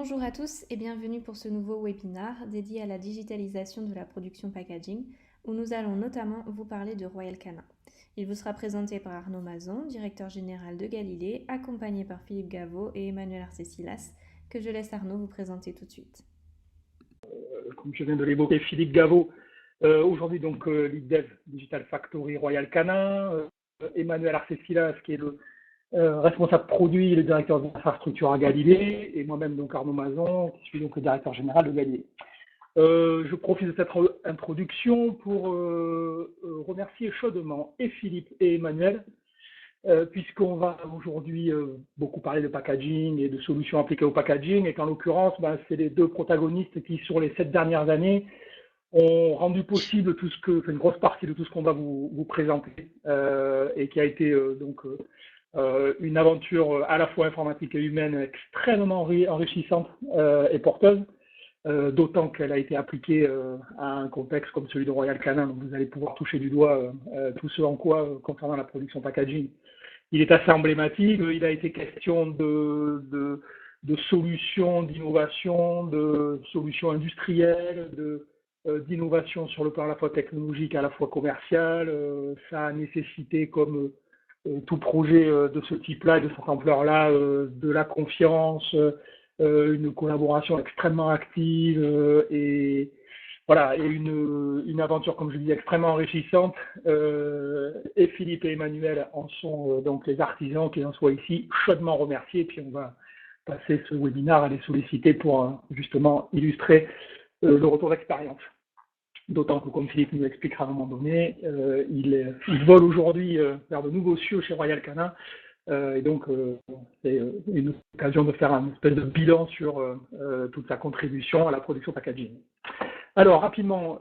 Bonjour à tous et bienvenue pour ce nouveau webinaire dédié à la digitalisation de la production packaging, où nous allons notamment vous parler de Royal Canin. Il vous sera présenté par Arnaud Mazon, directeur général de Galilée, accompagné par Philippe Gaveau et Emmanuel Arcesilas, que je laisse Arnaud vous présenter tout de suite. Comme je viens de l'évoquer, Philippe Gaveau, aujourd'hui donc lead dev Digital Factory Royal Canin, Emmanuel Arcesilas qui est le responsable produit et le directeur d'infrastructure à Galilée, et moi-même donc Arnaud Mazon qui suis donc le directeur général de Galilée. Je profite de cette introduction pour remercier chaudement et Philippe et Emmanuel, puisqu'on va aujourd'hui beaucoup parler de packaging et de solutions appliquées au packaging, et qu'en l'occurrence, c'est les deux protagonistes qui, sur les 7 dernières années, ont rendu possible une grosse partie de tout ce qu'on va vous présenter, et qui a été une aventure à la fois informatique et humaine extrêmement enrichissante et porteuse, d'autant qu'elle a été appliquée à un contexte comme celui de Royal Canin, donc vous allez pouvoir toucher du doigt tout ce en quoi, concernant la production packaging, il est assez emblématique. Il a été question de solutions, d'innovation, de solutions industrielles, d'innovation sur le plan à la fois technologique, à la fois commercial. Ça a nécessité, comme tout projet de ce type-là et de cette ampleur-là, de la confiance, une collaboration extrêmement active et voilà, et une aventure, comme je dis, extrêmement enrichissante. Et Philippe et Emmanuel en sont donc les artisans, qui en soient ici chaudement remerciés. Et puis on va passer ce webinaire à les solliciter pour justement illustrer le retour d'expérience. D'autant que, comme Philippe nous l'expliquera à un moment donné, il vole aujourd'hui vers de nouveaux cieux chez Royal Canin. Et donc, c'est une occasion de faire un espèce de bilan sur toute sa contribution à la production packaging. Alors, rapidement,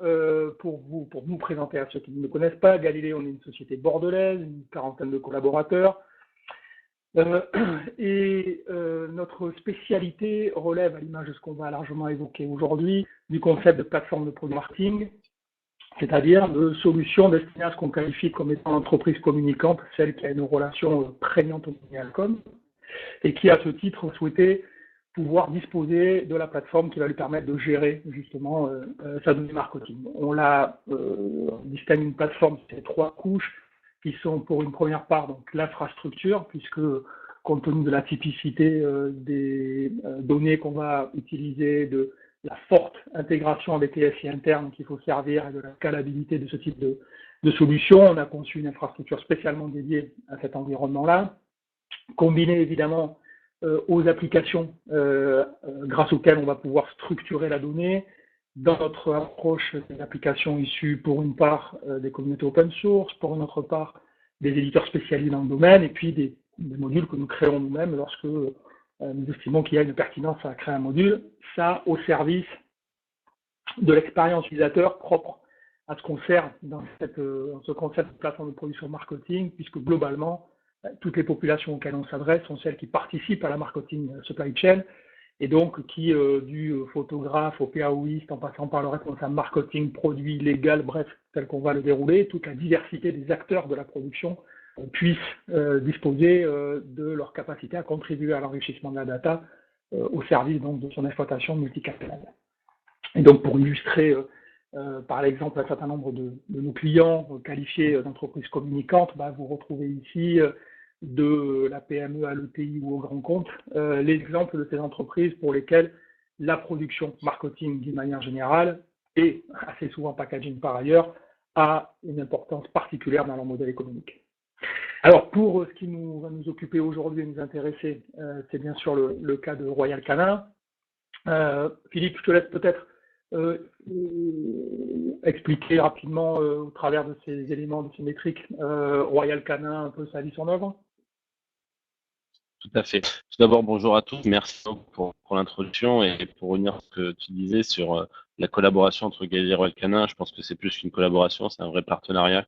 pour nous présenter à ceux qui ne me connaissent pas, Galilée, on est une société bordelaise, une quarantaine de collaborateurs. Notre spécialité relève, à l'image de ce qu'on va largement évoquer aujourd'hui, du concept de plateforme de product marketing, c'est-à-dire de solutions destinées à ce qu'on qualifie comme étant l'entreprise communicante, celle qui a une relation prégnante au Alcom, et qui, à ce titre, souhaitait pouvoir disposer de la plateforme qui va lui permettre de gérer justement sa donnée marketing. On la distingue une plateforme, c'est 3 couches qui sont, pour une première part, donc l'infrastructure, puisque compte tenu de la typicité des données qu'on va utiliser, de la forte intégration avec les SI internes qu'il faut servir et de la scalabilité de ce type de solution, on a conçu une infrastructure spécialement dédiée à cet environnement-là, combinée évidemment aux applications grâce auxquelles on va pouvoir structurer la donnée. Dans notre approche, des applications issues pour une part des communautés open source, pour une autre part des éditeurs spécialisés dans le domaine, et puis des modules que nous créons nous-mêmes lorsque nous estimons qu'il y a une pertinence à créer un module, ça au service de l'expérience utilisateur propre à ce qu'on sert dans ce concept de plateforme de production marketing, puisque globalement, toutes les populations auxquelles on s'adresse sont celles qui participent à la marketing supply chain, et donc qui, du photographe au PAOiste, en passant par le responsable marketing, produit, légal, bref, tel qu'on va le dérouler, toute la diversité des acteurs de la production puissent disposer de leur capacité à contribuer à l'enrichissement de la data au service donc, de son exploitation multicanale. Et donc pour illustrer par exemple un certain nombre de nos clients qualifiés d'entreprises communicantes, vous retrouvez ici de la PME à l'ETI ou au grand compte, l'exemple de ces entreprises pour lesquelles la production marketing d'une manière générale et assez souvent packaging par ailleurs a une importance particulière dans leur modèle économique. Alors pour ce qui va nous occuper aujourd'hui et nous intéresser, c'est bien sûr le cas de Royal Canin. Philippe, je te laisse peut-être expliquer rapidement au travers de ces éléments, de ces métriques, Royal Canin, un peu sa vie, son œuvre. Tout à fait. Tout d'abord, bonjour à tous. Merci pour l'introduction et pour revenir à ce que tu disais sur la collaboration entre Galilée et Royal Canin. Je pense que c'est plus qu'une collaboration, c'est un vrai partenariat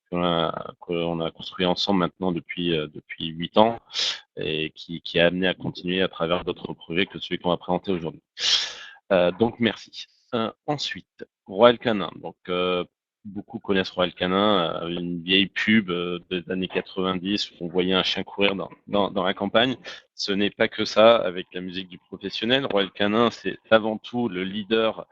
qu'on a construit ensemble maintenant depuis 8 ans et qui est amené à continuer à travers d'autres projets que celui qu'on va présenter aujourd'hui. Donc, merci. Ensuite, Royal Canin. Donc, beaucoup connaissent Royal Canin, une vieille pub des années 90 où on voyait un chien courir dans la campagne. Ce n'est pas que ça avec la musique du professionnel. Royal Canin, c'est avant tout le leader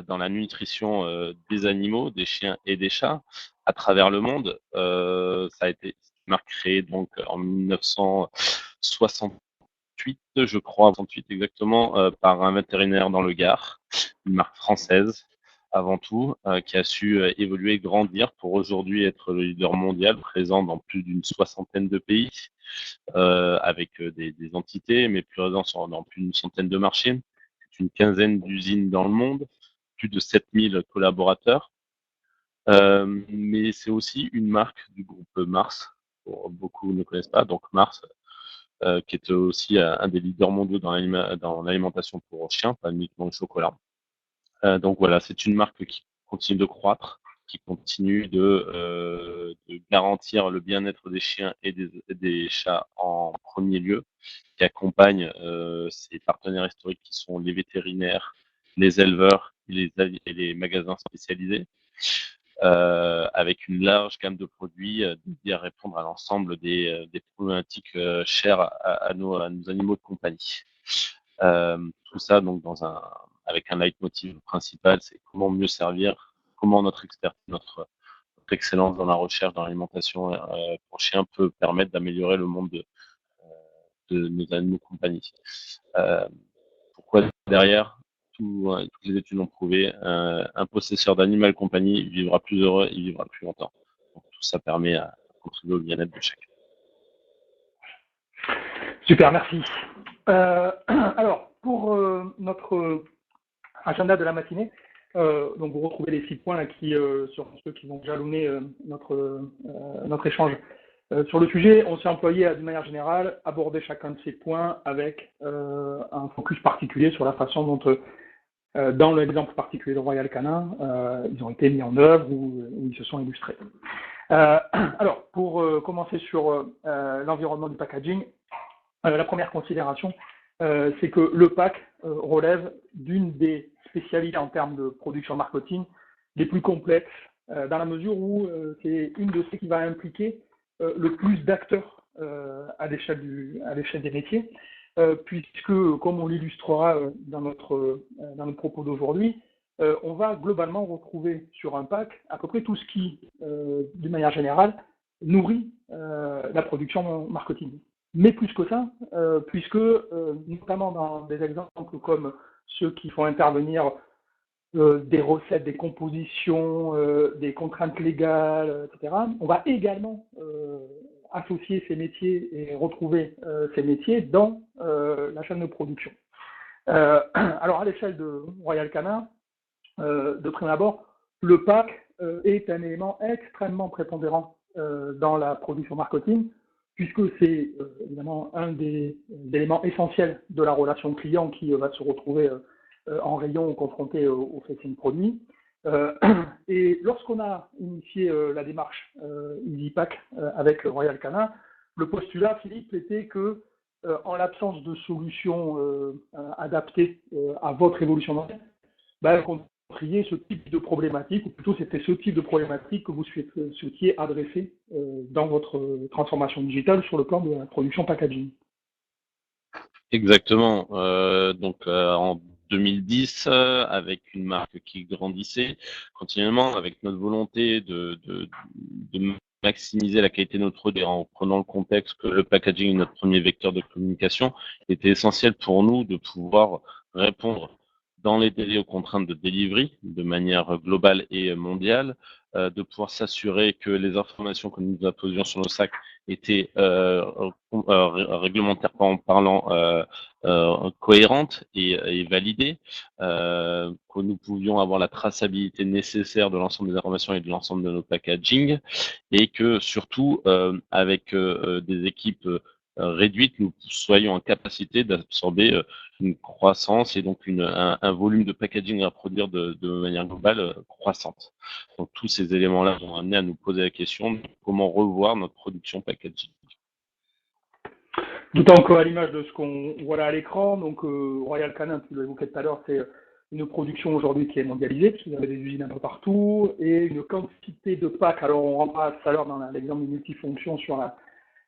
dans la nutrition des animaux, des chiens et des chats à travers le monde. Ça a été une marque créée donc en 1968, je crois, 68 exactement, par un vétérinaire dans le Gard, une marque française avant tout, qui a su évoluer, grandir pour aujourd'hui être le leader mondial, présent dans plus d'une soixantaine de pays, avec des entités, mais plus présent dans plus d'une centaine de marchés, une quinzaine d'usines dans le monde, plus de 7000 collaborateurs. Mais c'est aussi une marque du groupe Mars, beaucoup ne connaissent pas, donc Mars, qui est aussi un des leaders mondiaux dans l'alimentation pour chiens, pas uniquement le chocolat. Donc voilà, c'est une marque qui continue de croître, qui continue de garantir le bien-être des chiens et des chats en premier lieu, qui accompagne ses partenaires historiques qui sont les vétérinaires, les éleveurs et les magasins spécialisés, avec une large gamme de produits dédiés à répondre à l'ensemble des problématiques chères à nos animaux de compagnie. Tout ça donc avec un leitmotiv principal, c'est comment mieux servir, comment notre expertise, notre excellence dans la recherche, dans l'alimentation pour chiens peut permettre d'améliorer le monde de nos animaux de compagnie. Pourquoi derrière toutes les études l'ont prouvé, un possesseur d'animal compagnie vivra plus heureux, il vivra plus longtemps. Donc, tout ça permet à contribuer au bien-être de chacun. Super, merci. Alors, pour notre agenda de la matinée, donc vous retrouvez les 6 points là, qui sur ceux qui vont jalonner notre échange. Sur le sujet, on s'est employé de manière générale aborder chacun de ces points avec un focus particulier sur la façon dont, dans l'exemple particulier de Royal Canin, ils ont été mis en œuvre ou ils se sont illustrés. Alors, pour commencer sur l'environnement du packaging, la première considération, c'est que le pack relève d'une des spécialités en termes de production marketing les plus complexes, dans la mesure où c'est une de celles qui va impliquer le plus d'acteurs à l'échelle des métiers, puisque, comme on l'illustrera dans notre propos d'aujourd'hui, on va globalement retrouver sur un pack à peu près tout ce qui, d'une manière générale, nourrit la production marketing. Mais plus que ça, puisque notamment dans des exemples comme ceux qui font intervenir des recettes, des compositions, des contraintes légales, etc., on va également associer ces métiers et retrouver ces métiers dans la chaîne de production. Alors à l'échelle de Royal Canin, de prime abord, le pack est un élément extrêmement prépondérant dans la production marketing, puisque c'est évidemment un des éléments essentiels de la relation client qui va se retrouver en rayon confronté au facing produit. Et lorsqu'on a initié la démarche EasyPack avec Royal Canin, le postulat, Philippe, était que en l'absence de solutions adaptées à votre évolution d'entreprise, qu'on trier ce type de problématique, ou plutôt c'était ce type de problématique que vous souhaitiez adresser dans votre transformation digitale sur le plan de la production packaging. Exactement. Donc en 2010, avec une marque qui grandissait continuellement, avec notre volonté de maximiser la qualité de notre produit en prenant le contexte que le packaging est notre premier vecteur de communication, il était essentiel pour nous de pouvoir répondre dans les délais aux contraintes de delivery de manière globale et mondiale, de pouvoir s'assurer que les informations que nous apposions sur nos sacs étaient réglementairement parlant cohérentes et validées, que nous pouvions avoir la traçabilité nécessaire de l'ensemble des informations et de l'ensemble de nos packaging, et que surtout avec des équipes réduites, nous soyons en capacité d'absorber une croissance et donc un volume de packaging à produire de manière globale croissante. Donc tous ces éléments-là vont amener à nous poser la question de comment revoir notre production packaging. D'autant qu'à l'image de ce qu'on voit là à l'écran, donc Royal Canin, tu l'évoquais tout à l'heure, c'est une production aujourd'hui qui est mondialisée, parce que vous avez des usines un peu partout, et une quantité de packs. Alors, on rentrera tout à l'heure dans l'exemple des multifonctions sur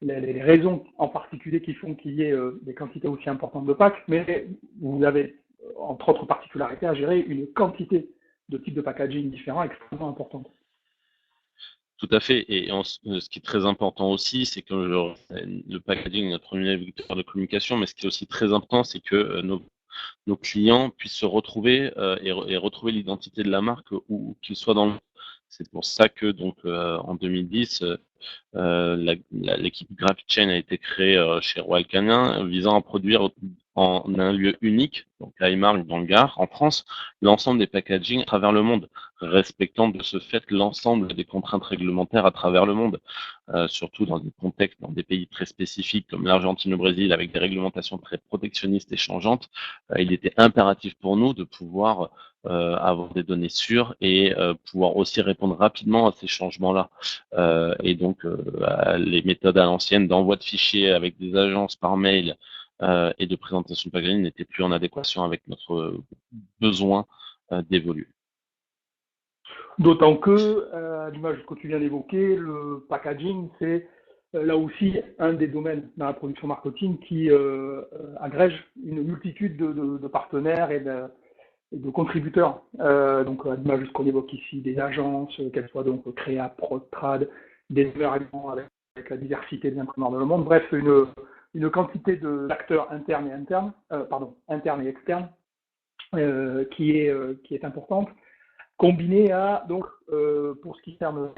les raisons en particulier qui font qu'il y ait des quantités aussi importantes de packs, mais vous avez, entre autres particularités, à gérer une quantité de types de packaging différents extrêmement importante. Tout à fait. Et ce qui est très important aussi, c'est que le packaging est notre premier vecteur de communication, mais ce qui est aussi très important, c'est que nos clients puissent se retrouver et retrouver l'identité de la marque où qu'ils soient dans le monde. C'est pour ça que donc en 2010, l'équipe GraphiChain a été créée chez Royal Canin, visant à produire en un lieu unique, donc à Eymark dans le Gard, en France, l'ensemble des packaging à travers le monde, respectant de ce fait l'ensemble des contraintes réglementaires à travers le monde, surtout dans des contextes, dans des pays très spécifiques comme l'Argentine ou le Brésil, avec des réglementations très protectionnistes et changeantes. Il était impératif pour nous de pouvoir avoir des données sûres et pouvoir aussi répondre rapidement à ces changements-là. Et donc, les méthodes à l'ancienne d'envoi de fichiers avec des agences par mail et de présentation de packaging n'étaient plus en adéquation avec notre besoin d'évoluer. D'autant que, à l'image que tu viens d'évoquer, le packaging, c'est là aussi un des domaines dans la production marketing qui agrège une multitude de partenaires et de contributeurs. Donc, à l'image de ce qu'on évoque ici, des agences, qu'elles soient donc Créa, Prod-Trad, des événements avec la diversité des imprimeurs dans le monde. Bref, une quantité d'acteurs internes et externes qui est importante, combinée à, donc, pour ce qui concerne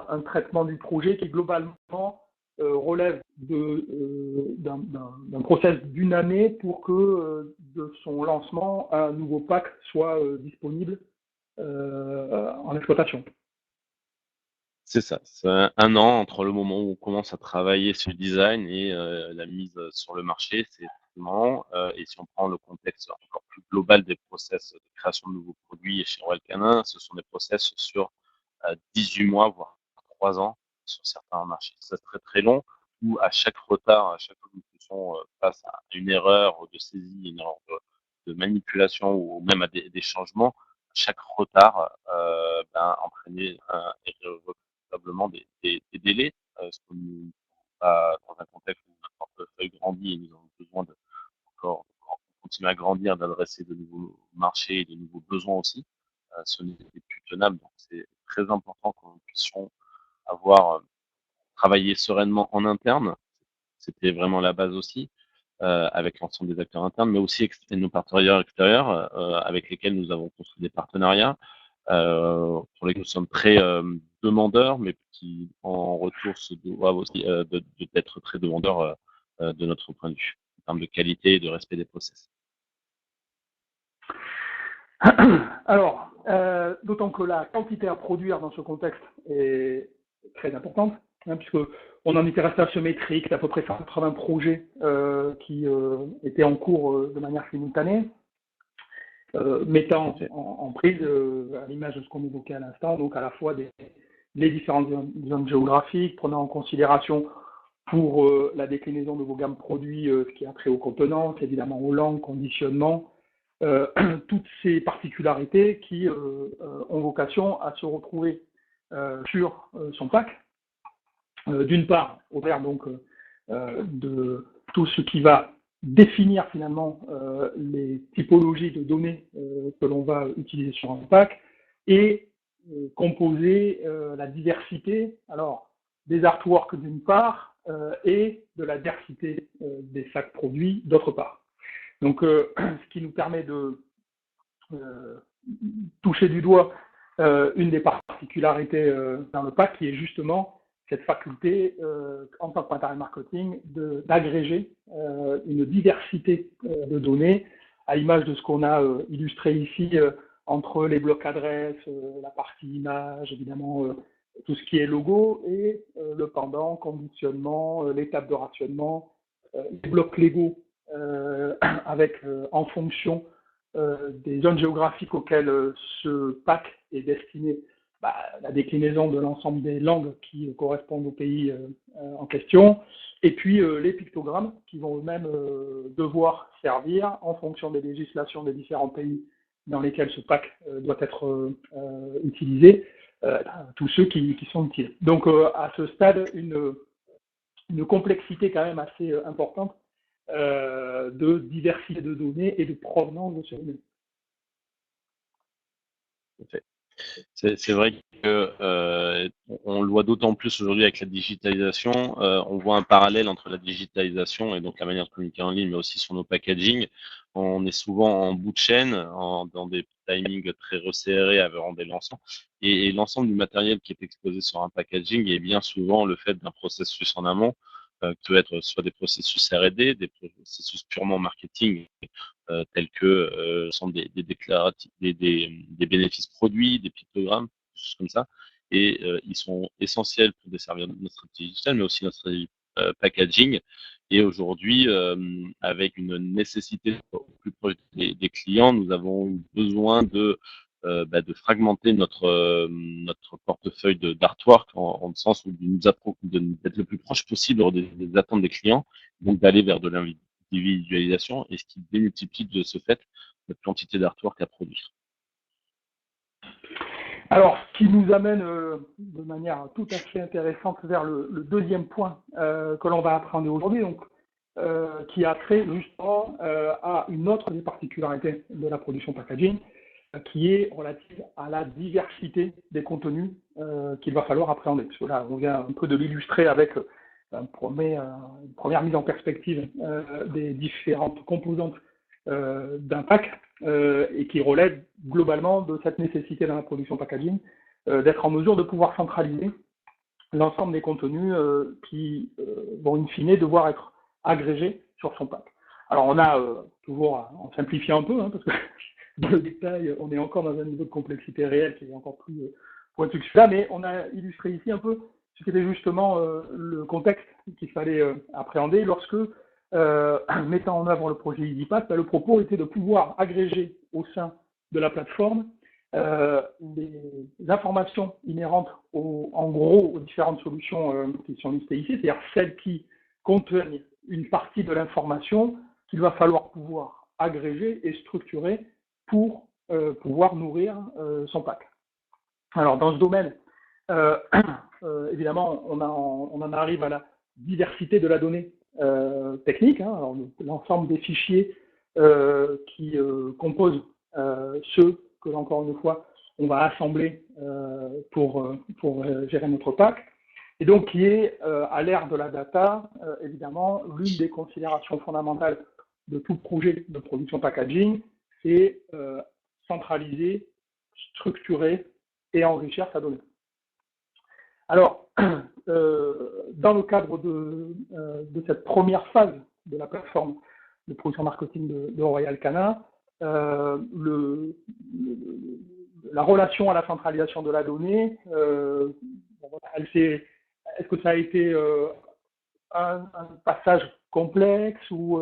un traitement du projet qui globalement relève d'un process d'une année pour que de son lancement, un nouveau pack soit disponible en exploitation. C'est ça, c'est un an entre le moment où on commence à travailler sur le design et la mise sur le marché, c'est vraiment, et si on prend le contexte encore plus global des process de création de nouveaux produits chez Royal Canin, ce sont des process sur 18 mois, voire 3 ans sur certains marchés. C'est très très long, où à chaque retard, à chaque fois que nous faisons face à une erreur de saisie, une erreur de manipulation ou même à des changements, chaque retard entraînait irrévocablement des délais, ce que nous, dans un contexte où notre portefeuille grandit et nous avons besoin de encore continuer à grandir, d'adresser de nouveaux marchés et de nouveaux besoins aussi, ce n'était plus tenable. Donc c'est très important que nous puissions avoir travaillé sereinement en interne. C'était vraiment la base aussi, avec l'ensemble des acteurs internes, mais aussi nos partenaires extérieurs, avec lesquels nous avons construit des partenariats, pour lesquels nous sommes très demandeurs, mais qui en retour se doivent aussi d'être très demandeurs de notre point de vue, en termes de qualité et de respect des process. Alors, d'autant que la quantité à produire dans ce contexte est très importante, puisque on en était resté à ce métrique d'à peu près 180 projets qui étaient en cours de manière simultanée, mettant en prise, à l'image de ce qu'on évoquait à l'instant, donc à la fois les différentes zones géographiques, prenant en considération pour la déclinaison de vos gammes produits, ce qui a trait aux contenances, évidemment aux langues, conditionnement, toutes ces particularités qui ont vocation à se retrouver sur son pack. D'une part, au travers donc de tout ce qui va définir finalement les typologies de données que l'on va utiliser sur un pack et composer la diversité des artworks d'une part et de la diversité des sacs produits d'autre part. Donc, ce qui nous permet de toucher du doigt une des particularités dans le pack, qui est justement cette faculté, en tant que matériel marketing, d'agréger une diversité de données, à l'image de ce qu'on a illustré ici entre les blocs adresses, la partie image, évidemment, tout ce qui est logo, et le pendant, conditionnement, l'étape de rationnement, les blocs Lego, avec en fonction des zones géographiques auxquelles ce pack est destiné, la déclinaison de l'ensemble des langues qui correspondent au pays en question, et puis les pictogrammes qui vont eux-mêmes devoir servir en fonction des législations des différents pays dans lesquels ce pack doit être utilisé, tous ceux qui sont utiles. Donc à ce stade, une complexité quand même assez importante de diversité de données et de provenance de ces données. C'est vrai que on le voit d'autant plus aujourd'hui avec la digitalisation. On voit un parallèle entre la digitalisation et donc la manière de communiquer en ligne, mais aussi sur nos packaging. On est souvent en bout de chaîne, dans des timings très resserrés avant des lancements. Et l'ensemble du matériel qui est exposé sur un packaging est bien souvent le fait d'un processus en amont, qui peut être soit des processus R&D, des processus purement marketing, tels que sont des déclaratifs, des bénéfices produits, des pictogrammes, des choses comme ça. Et ils sont essentiels pour desservir notre stratégie digitale, mais aussi notre stratégie packaging. Et aujourd'hui, avec une nécessité au plus proche des clients, nous avons eu besoin de fragmenter notre portefeuille d'artwork en sens où d'être le plus proche possible des attentes des clients, donc d'aller vers de l'individualisation, et ce qui démultiplie de ce fait notre quantité d'artwork à produire. Alors, ce qui nous amène de manière tout à fait intéressante vers le deuxième point que l'on va apprendre aujourd'hui, donc qui a trait justement à une autre des particularités de la production packaging, qui est relative à la diversité des contenus qu'il va falloir appréhender. Parce que là, on vient un peu de l'illustrer avec une première mise en perspective des différentes composantes d'un pack et qui relève globalement de cette nécessité dans la production packaging d'être en mesure de pouvoir centraliser l'ensemble des contenus qui vont in fine devoir être agrégés sur son pack. Alors on a toujours, en simplifiant un peu, hein, parce que dans le détail, on est encore dans un niveau de complexité réelle qui est encore plus pointu que celui-là, mais on a illustré ici un peu ce qui était justement le contexte qu'il fallait appréhender lorsque, mettant en œuvre le projet EasyPack, le propos était de pouvoir agréger au sein de la plateforme les informations inhérentes en gros aux différentes solutions qui sont listées ici, c'est-à-dire celles qui contiennent une partie de l'information qu'il va falloir pouvoir agréger et structurer pour pouvoir nourrir son pack. Alors dans ce domaine, évidemment, on en arrive à la diversité de la donnée technique, hein, l'ensemble des fichiers qui composent ceux que, encore une fois, on va assembler pour gérer notre pack, et donc qui est, à l'ère de la data, évidemment, l'une des considérations fondamentales de tout projet de production packaging, c'est centraliser, structurer et enrichir sa donnée. Alors, dans le cadre de cette première phase de la plateforme de production marketing de Royal Canin, la relation à la centralisation de la donnée, est-ce que ça a été un passage complexe ou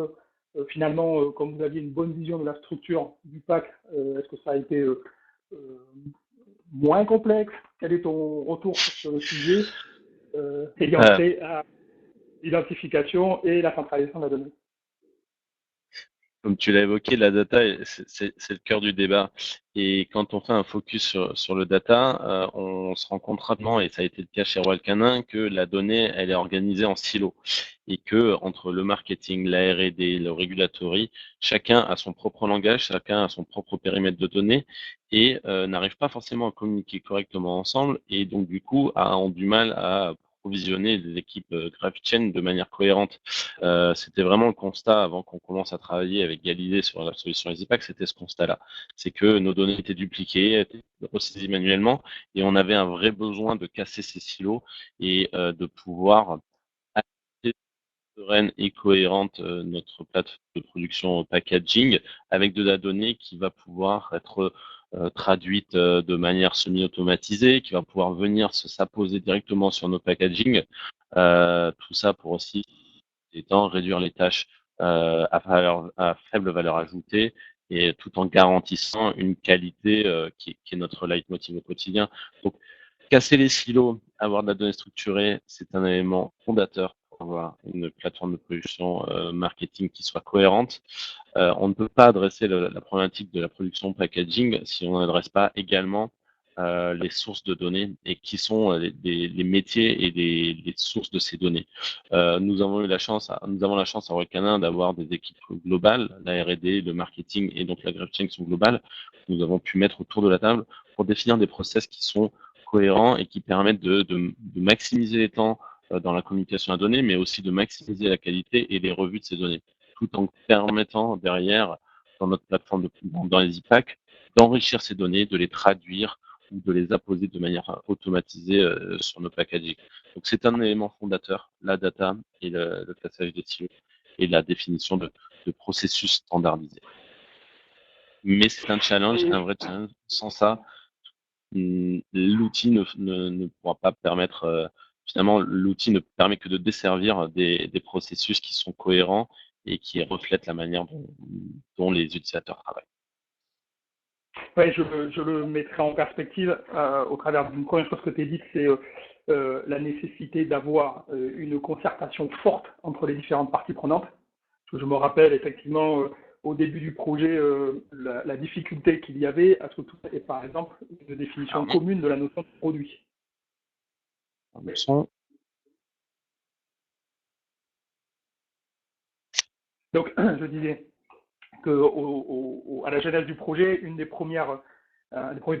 finalement, comme vous aviez une bonne vision de la structure du pack, est-ce que ça a été moins complexe? Quel est ton retour sur ce sujet ayant trait à l'identification et la centralisation de la donnée? Comme tu l'as évoqué, la data, c'est le cœur du débat. Et quand on fait un focus sur le data, on se rend compte rapidement, et ça a été le cas chez Royal Canin, que la donnée, elle est organisée en silos. Et que entre le marketing, la R&D, le regulatory, chacun a son propre langage, chacun a son propre périmètre de données et n'arrive pas forcément à communiquer correctement ensemble, et donc du coup ont du mal à provisionner des équipes GraphChain de manière cohérente. C'était vraiment le constat avant qu'on commence à travailler avec Galilée sur la solution EasyPack, c'était ce constat-là. C'est que nos données étaient dupliquées, étaient ressaisies manuellement, et on avait un vrai besoin de casser ces silos et de pouvoir adapter sereine et cohérente notre plateforme de production packaging avec de la donnée qui va pouvoir être traduite de manière semi-automatisée, qui va pouvoir venir s'apposer directement sur nos packaging. Tout ça pour aussi réduire les tâches à faible valeur ajoutée, et tout en garantissant une qualité qui est notre leitmotiv au quotidien. Donc, casser les silos, avoir de la donnée structurée, c'est un élément fondateur pour avoir une plateforme de production marketing qui soit cohérente. On ne peut pas adresser la problématique de la production packaging si on n'adresse pas également les sources de données et qui sont les métiers et les sources de ces données. Nous avons la chance à Royal Canin d'avoir des équipes globales, la R&D, le marketing et donc la graph chain sont globales. Nous avons pu mettre autour de la table pour définir des process qui sont cohérents et qui permettent de maximiser les temps dans la communication à données, mais aussi de maximiser la qualité et les revues de ces données, tout en permettant derrière, dans notre plateforme, dans les IPAC, d'enrichir ces données, de les traduire ou de les apposer de manière automatisée sur nos packaging. Donc c'est un élément fondateur, la data et le passage des silos et la définition de processus standardisés. Mais c'est un challenge, un vrai challenge. Sans ça, l'outil ne pourra pas permettre, finalement, l'outil ne permet que de desservir des processus qui sont cohérents et qui reflètent la manière dont les utilisateurs travaillent. Oui, je le mettrai en perspective au travers d'une première chose que tu as dite, c'est la nécessité d'avoir une concertation forte entre les différentes parties prenantes. Parce que je me rappelle effectivement au début du projet la difficulté qu'il y avait à ce que tout ait par exemple une définition commune de la notion de produit. Donc, je disais qu'à la genèse du projet, une des premiers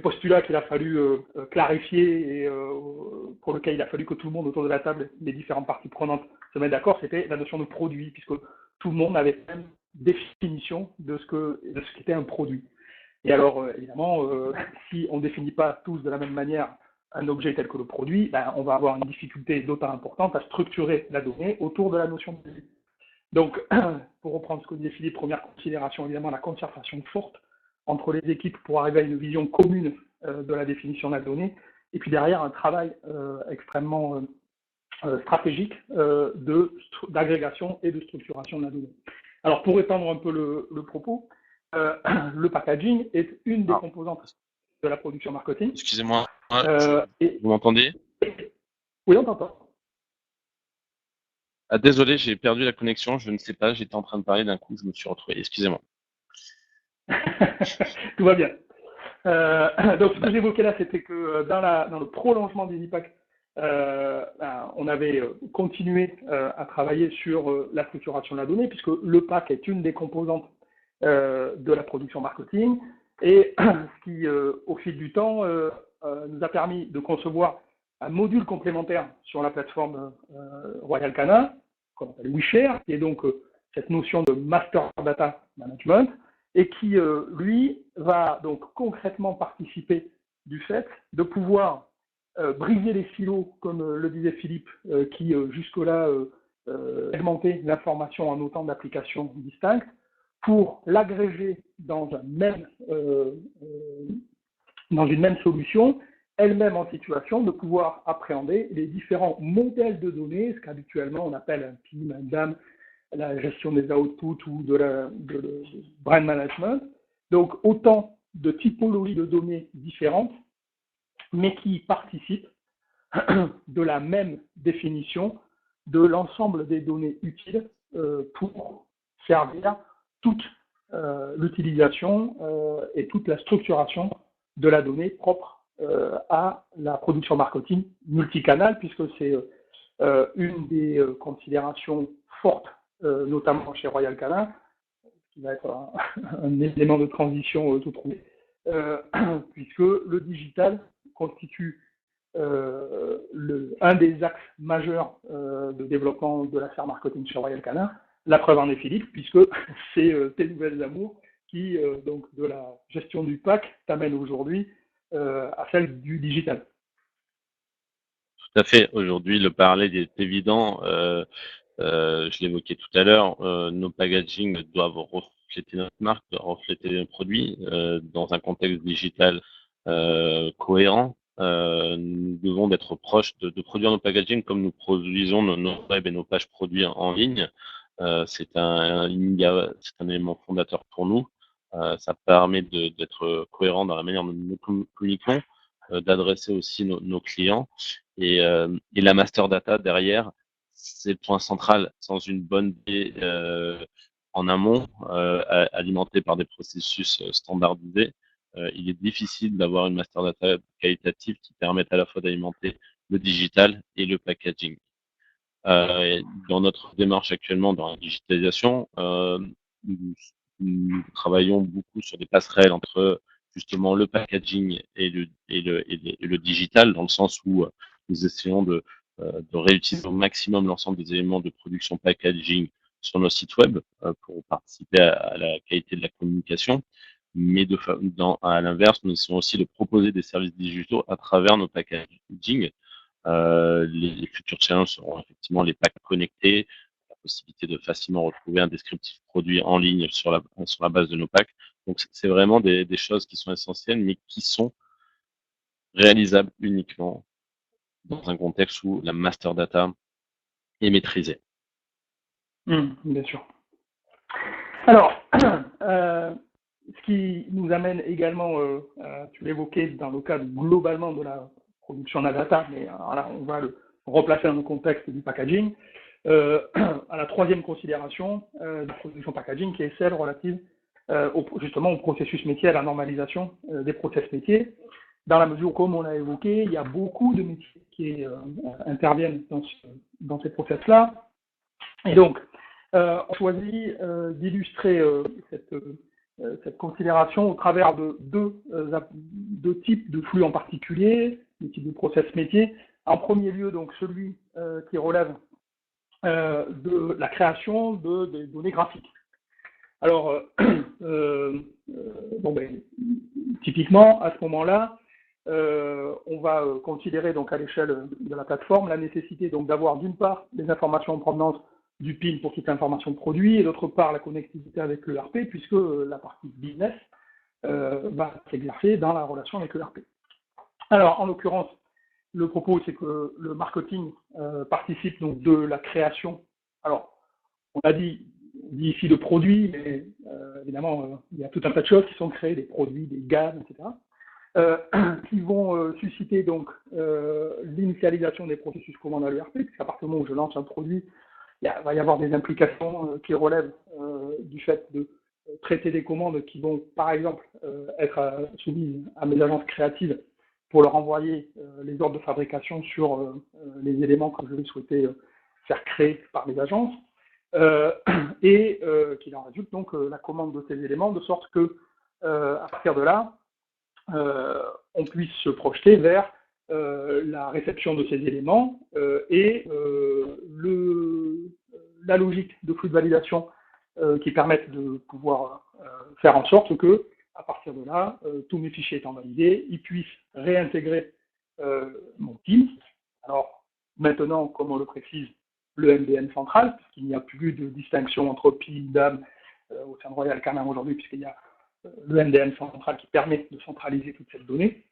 postulats qu'il a fallu clarifier et pour lequel il a fallu que tout le monde autour de la table, les différentes parties prenantes, se mettent d'accord, c'était la notion de produit, puisque tout le monde avait la même définition de ce qu'était un produit. Et alors, évidemment, si on ne définit pas tous de la même manière un objet tel que le produit, on va avoir une difficulté d'autant importante à structurer la donnée autour de la notion de produit. Donc, pour reprendre ce que disait Philippe, première considération, évidemment, la concertation forte entre les équipes pour arriver à une vision commune de la définition de la donnée, et puis derrière, un travail extrêmement stratégique d'agrégation et de structuration de la donnée. Alors, pour étendre un peu le propos, le packaging est une des composantes de la production marketing. Excusez-moi, vous m'entendez? Oui, on t'entend. Ah, désolé, j'ai perdu la connexion, je ne sais pas, j'étais en train de parler d'un coup, je me suis retrouvé, excusez-moi. Tout va bien. Donc, ce que j'évoquais là, c'était que dans le prolongement des IPAC, on avait continué à travailler sur la structuration de la donnée, puisque le PAC est une des composantes de la production marketing, et ce qui, au fil du temps, nous a permis de concevoir un module complémentaire sur la plateforme Royal Canin, qu'on appelle WeShare, qui est donc cette notion de Master Data Management, et qui, lui, va donc concrètement participer du fait de pouvoir briser les silos, comme le disait Philippe, qui jusque-là segmentaient l'information en autant d'applications distinctes, pour l'agréger dans une même solution, elle-même en situation de pouvoir appréhender les différents modèles de données, ce qu'habituellement on appelle un PIM, un DAM, la gestion des outputs ou de brand management. Donc autant de typologies de données différentes, mais qui participent de la même définition de l'ensemble des données utiles pour servir toute l'utilisation et toute la structuration de la donnée propre à la production marketing multicanal, puisque c'est une des considérations fortes, notamment chez Royal Canin, qui va être un élément de transition tout trouvé, puisque le digital constitue un des axes majeurs de développement de l'affaire marketing chez Royal Canin. La preuve en est, Philippe, puisque c'est tes nouvelles amours qui, donc, de la gestion du PAC, t'amènent aujourd'hui à celle du digital. Tout à fait. Aujourd'hui, le parallèle est évident. Je l'évoquais tout à l'heure. Nos packaging doivent refléter notre marque, doivent refléter nos produits dans un contexte digital cohérent. Nous devons être proches de produire nos packaging comme nous produisons nos web et nos pages produits en ligne. C'est un élément fondateur pour nous. Ça permet d'être cohérent dans la manière dont nous communiquons, d'adresser aussi nos clients. Et la master data derrière, c'est le point central. Sans une bonne donnée en amont, alimentée par des processus standardisés, il est difficile d'avoir une master data qualitative qui permette à la fois d'alimenter le digital et le packaging. Dans notre démarche actuellement dans la digitalisation, nous, nous travaillons beaucoup sur des passerelles entre justement le packaging et le digital, dans le sens où nous essayons de réutiliser au maximum l'ensemble des éléments de production packaging sur nos sites web pour participer à la qualité de la communication. Mais à l'inverse, nous essayons aussi de proposer des services digitaux à travers nos packaging. Les futurs challenges seront effectivement les packs connectés, la possibilité de facilement retrouver un descriptif produit en ligne sur la base de nos packs. Donc c'est vraiment des choses qui sont essentielles, mais qui sont réalisables uniquement dans un contexte où la master data est maîtrisée. Bien sûr. Alors, ce qui nous amène également, tu l'évoquais dans le cadre globalement de la production de la data, mais là, on va le replacer dans le contexte du packaging, à la troisième considération de production packaging, qui est celle relative justement au processus métier, à la normalisation des process métiers, dans la mesure où, comme on l'a évoqué, il y a beaucoup de métiers qui interviennent dans ces process-là. Et donc, on choisit d'illustrer cette considération au travers de deux types de flux en particulier, des types de process métiers. En premier lieu, donc celui qui relève de la création des données graphiques. Alors, typiquement, à ce moment-là, on va considérer donc à l'échelle de la plateforme la nécessité donc d'avoir d'une part des informations en provenance du PIN pour toute l'information produit, et d'autre part la connectivité avec l'ERP, puisque la partie business va s'exercer dans la relation avec l'ERP. Alors, en l'occurrence, le propos, c'est que le marketing participe donc de la création. Alors, on a dit ici de produits, mais évidemment, il y a tout un tas de choses qui sont créées, des produits, des gammes, etc., qui vont susciter donc l'initialisation des processus commande à l'ERP, puisqu'à partir du moment où je lance un produit, il va y avoir des implications qui relèvent du fait de traiter des commandes qui vont, par exemple, être soumises à mes agences créatives pour leur envoyer les ordres de fabrication sur les éléments que je vais souhaiter faire créer par les agences, et qu'il en résulte donc la commande de ces éléments, de sorte que, à partir de là, on puisse se projeter vers la réception de ces éléments et la logique de flux de validation qui permettent de pouvoir faire en sorte que, à partir de là, tous mes fichiers étant validés, ils puissent réintégrer mon team. Alors, maintenant, comme on le précise, le MDM central, puisqu'il n'y a plus de distinction entre PIN, DAM au sein de Royal Canin aujourd'hui, puisqu'il y a le MDM central qui permet de centraliser toute cette donnée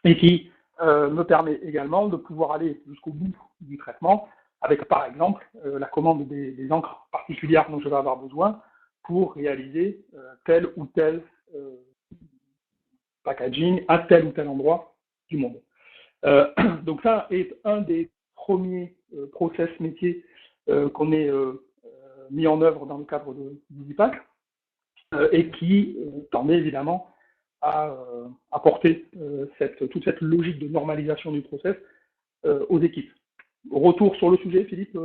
et qui me permet également de pouvoir aller jusqu'au bout du traitement avec, par exemple, la commande des encres particulières dont je vais avoir besoin pour réaliser tel ou tel packaging à tel ou tel endroit du monde. Donc ça est un des premiers process métiers qu'on ait mis en œuvre dans le cadre de Digipack et qui tendait évidemment à apporter toute cette logique de normalisation du process aux équipes. Retour sur le sujet, Philippe,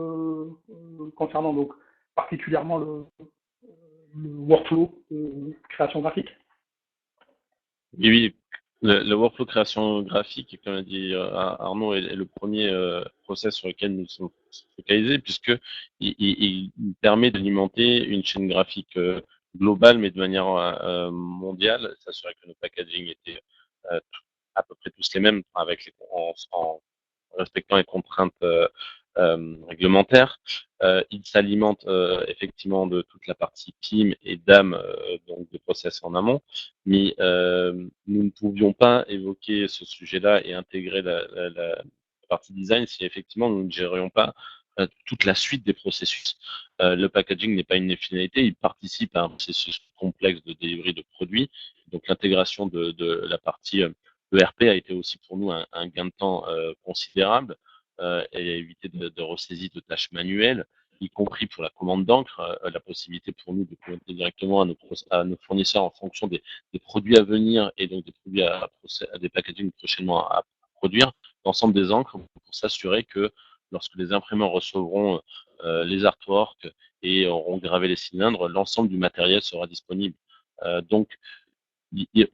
concernant donc particulièrement le workflow de création graphique. Oui, le workflow création graphique, comme a dit Arnaud, est le premier process sur lequel nous sommes focalisés, puisque il permet d'alimenter une chaîne graphique globale, mais de manière mondiale, s'assurer que nos packaging étaient à peu près tous les mêmes, en respectant les contraintes réglementaires. Il s'alimente effectivement de toute la partie PIM et DAM, donc des process en amont, mais nous ne pouvions pas évoquer ce sujet-là et intégrer la partie design si effectivement nous ne gérions pas toute la suite des processus. Le packaging n'est pas une finalité, il participe à un processus complexe de délivrer de produits. Donc l'intégration de la partie ERP a été aussi pour nous un gain de temps considérable. et éviter de ressaisie de tâches manuelles, y compris pour la commande d'encre, la possibilité pour nous de commander directement à nos fournisseurs en fonction des produits à venir et donc des produits à des packaging prochainement à produire, l'ensemble des encres pour s'assurer que lorsque les imprimeurs recevront les artworks et auront gravé les cylindres, l'ensemble du matériel sera disponible. Donc,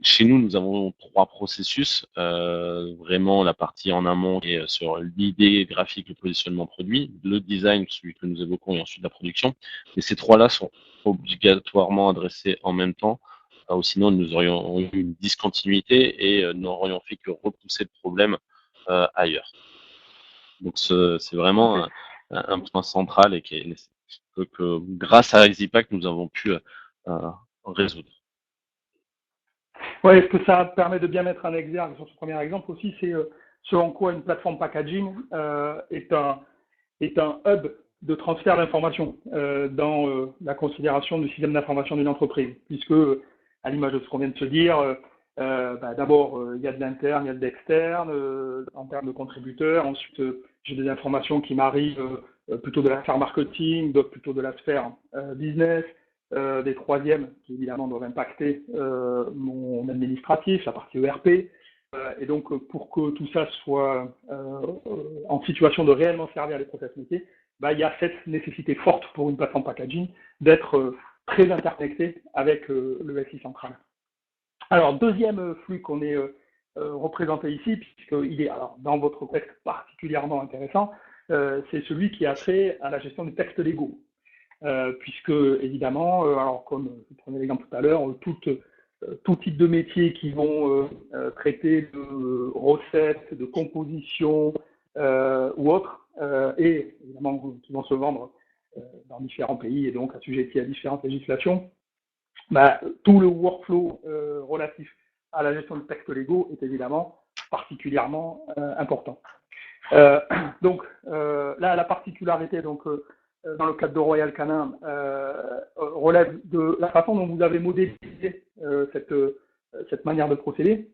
chez nous, nous avons 3 processus. Vraiment, la partie en amont qui est sur l'idée graphique, le positionnement produit, le design, celui que nous évoquons, et ensuite la production. Et ces 3-là sont obligatoirement adressés en même temps, ou sinon nous aurions eu une discontinuité et n'aurions fait que repousser le problème ailleurs. Donc c'est vraiment un point central et que grâce à EasyPack, nous avons pu résoudre. Oui, ce que ça permet de bien mettre en exergue sur ce premier exemple aussi, c'est selon quoi une plateforme packaging est un hub de transfert d'informations dans la considération du système d'information d'une entreprise, puisque, à l'image de ce qu'on vient de se dire, d'abord, il y a de l'interne, il y a de l'externe, en termes de contributeurs. Ensuite, j'ai des informations qui m'arrivent plutôt de la sphère marketing, d'autres plutôt de la sphère business, des troisièmes qui évidemment doivent impacter mon administratif, la partie ERP. Et donc, pour que tout ça soit en situation de réellement servir les process métiers, il y a cette nécessité forte pour une plateforme packaging d'être très interconnectée avec le SI central. Alors, deuxième flux qu'on est représenté ici, puisqu'il est alors, dans votre texte particulièrement intéressant, c'est celui qui a trait à la gestion des textes légaux. Puisque, évidemment, alors comme je prenais l'exemple tout à l'heure, tout type de métiers qui vont traiter de recettes, de composition ou autres, et évidemment qui vont se vendre dans différents pays et donc assujettis à différentes législations, tout le workflow relatif à la gestion de textes légaux est évidemment particulièrement important. Donc là, la particularité dans le cadre de Royal Canin relève de la façon dont vous avez modélisé cette manière de procéder,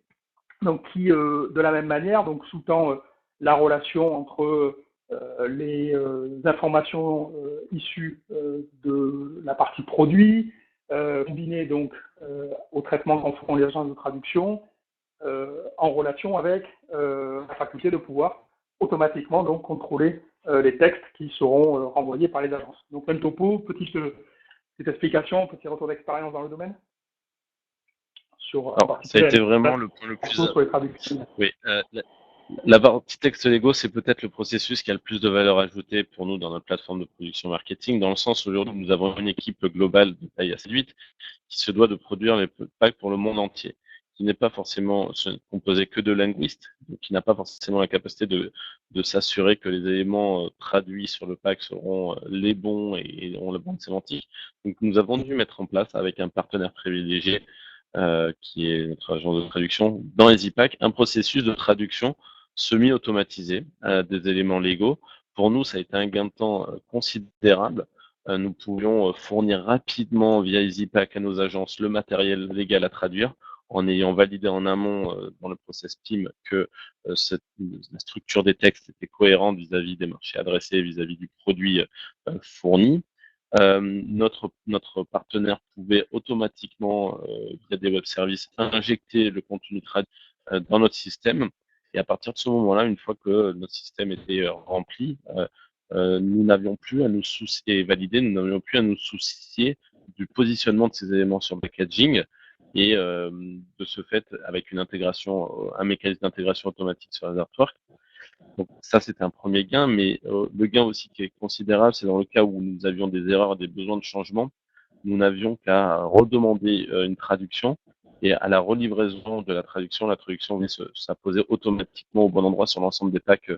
donc qui, de la même manière, donc sous-tend la relation entre les informations issues de la partie produit, combinées donc au traitement qu'en feront les agences de traduction, en relation avec la faculté de pouvoir automatiquement donc contrôler les textes qui seront renvoyés par les agences. Donc même topo, petite explication, petit retour d'expérience dans le domaine. Alors, ça a été vraiment le point le plus. Sur les traductions. Oui, la partie texte légaux, c'est peut-être le processus qui a le plus de valeur ajoutée pour nous dans notre plateforme de production marketing, dans le sens où aujourd'hui nous avons une équipe globale de taille assez réduite qui se doit de produire les packs pour le monde entier, qui n'est pas forcément composé que de linguistes, donc qui n'a pas forcément la capacité de s'assurer que les éléments traduits sur le pack seront les bons et auront la bonne sémantique. Donc nous avons dû mettre en place avec un partenaire privilégié qui est notre agent de traduction dans EasyPack, un processus de traduction semi-automatisé des éléments légaux. Pour nous, ça a été un gain de temps considérable. Nous pouvions fournir rapidement via EasyPack à nos agences le matériel légal à traduire en ayant validé en amont dans le process PIM que la structure des textes était cohérente vis-à-vis des marchés adressés, vis-à-vis du produit fourni. Notre partenaire pouvait automatiquement, via des web services, injecter le contenu traduit dans notre système. Et à partir de ce moment-là, une fois que notre système était rempli, nous n'avions plus à nous soucier, et validé, nous n'avions plus à nous soucier du positionnement de ces éléments sur le packaging. Et de ce fait, avec une intégration, un mécanisme d'intégration automatique sur les artworks. Donc ça, c'était un premier gain, mais le gain aussi qui est considérable, c'est dans le cas où nous avions des erreurs, des besoins de changement, nous n'avions qu'à redemander une traduction, et à la relivraison de la traduction venait s'apposer automatiquement au bon endroit sur l'ensemble des packs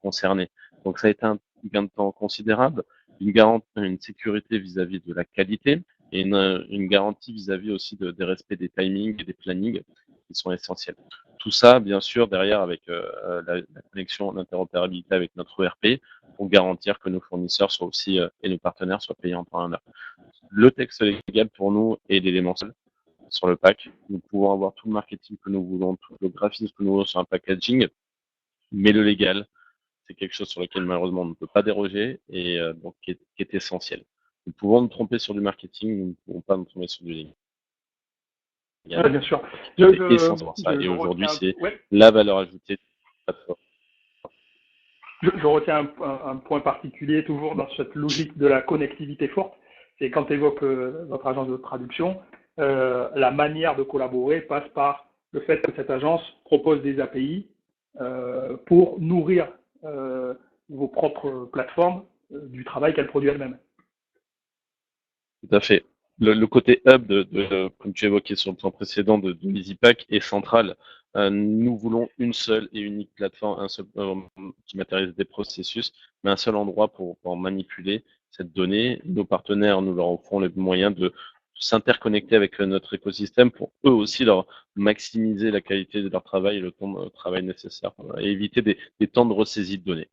concernés. Donc ça a été un gain de temps considérable, une sécurité vis-à-vis de la qualité, et une garantie vis-à-vis aussi des respects des timings et des plannings qui sont essentiels. Tout ça, bien sûr, derrière avec la connexion, l'interopérabilité avec notre ERP pour garantir que nos fournisseurs soient aussi et nos partenaires soient payés en temps et en heure. Le texte légal pour nous est l'élément seul sur le pack. Nous pouvons avoir tout le marketing que nous voulons, tout le graphisme que nous voulons sur un packaging, mais le légal c'est quelque chose sur lequel malheureusement on ne peut pas déroger et donc qui est essentiel. Nous pouvons nous tromper sur du marketing, nous ne pouvons pas nous tromper sur du légal. Ouais, bien sûr. C'est essentiel pour ça. Et aujourd'hui, c'est la valeur ajoutée de la plateforme. Je retiens un point particulier toujours dans cette logique de la connectivité forte. C'est quand tu évoques votre agence de traduction, la manière de collaborer passe par le fait que cette agence propose des API pour nourrir vos propres plateformes du travail qu'elle produit elle-même. Tout à fait. Le côté hub, comme tu évoquais sur le point précédent de EasyPack, est central. Nous voulons une seule et unique plateforme, un seul qui matérialise des processus, mais un seul endroit pour manipuler cette donnée. Nos partenaires, nous leur offrons les moyens de s'interconnecter avec notre écosystème pour eux aussi leur maximiser la qualité de leur travail et le temps de travail nécessaire et éviter des temps de ressaisie de données.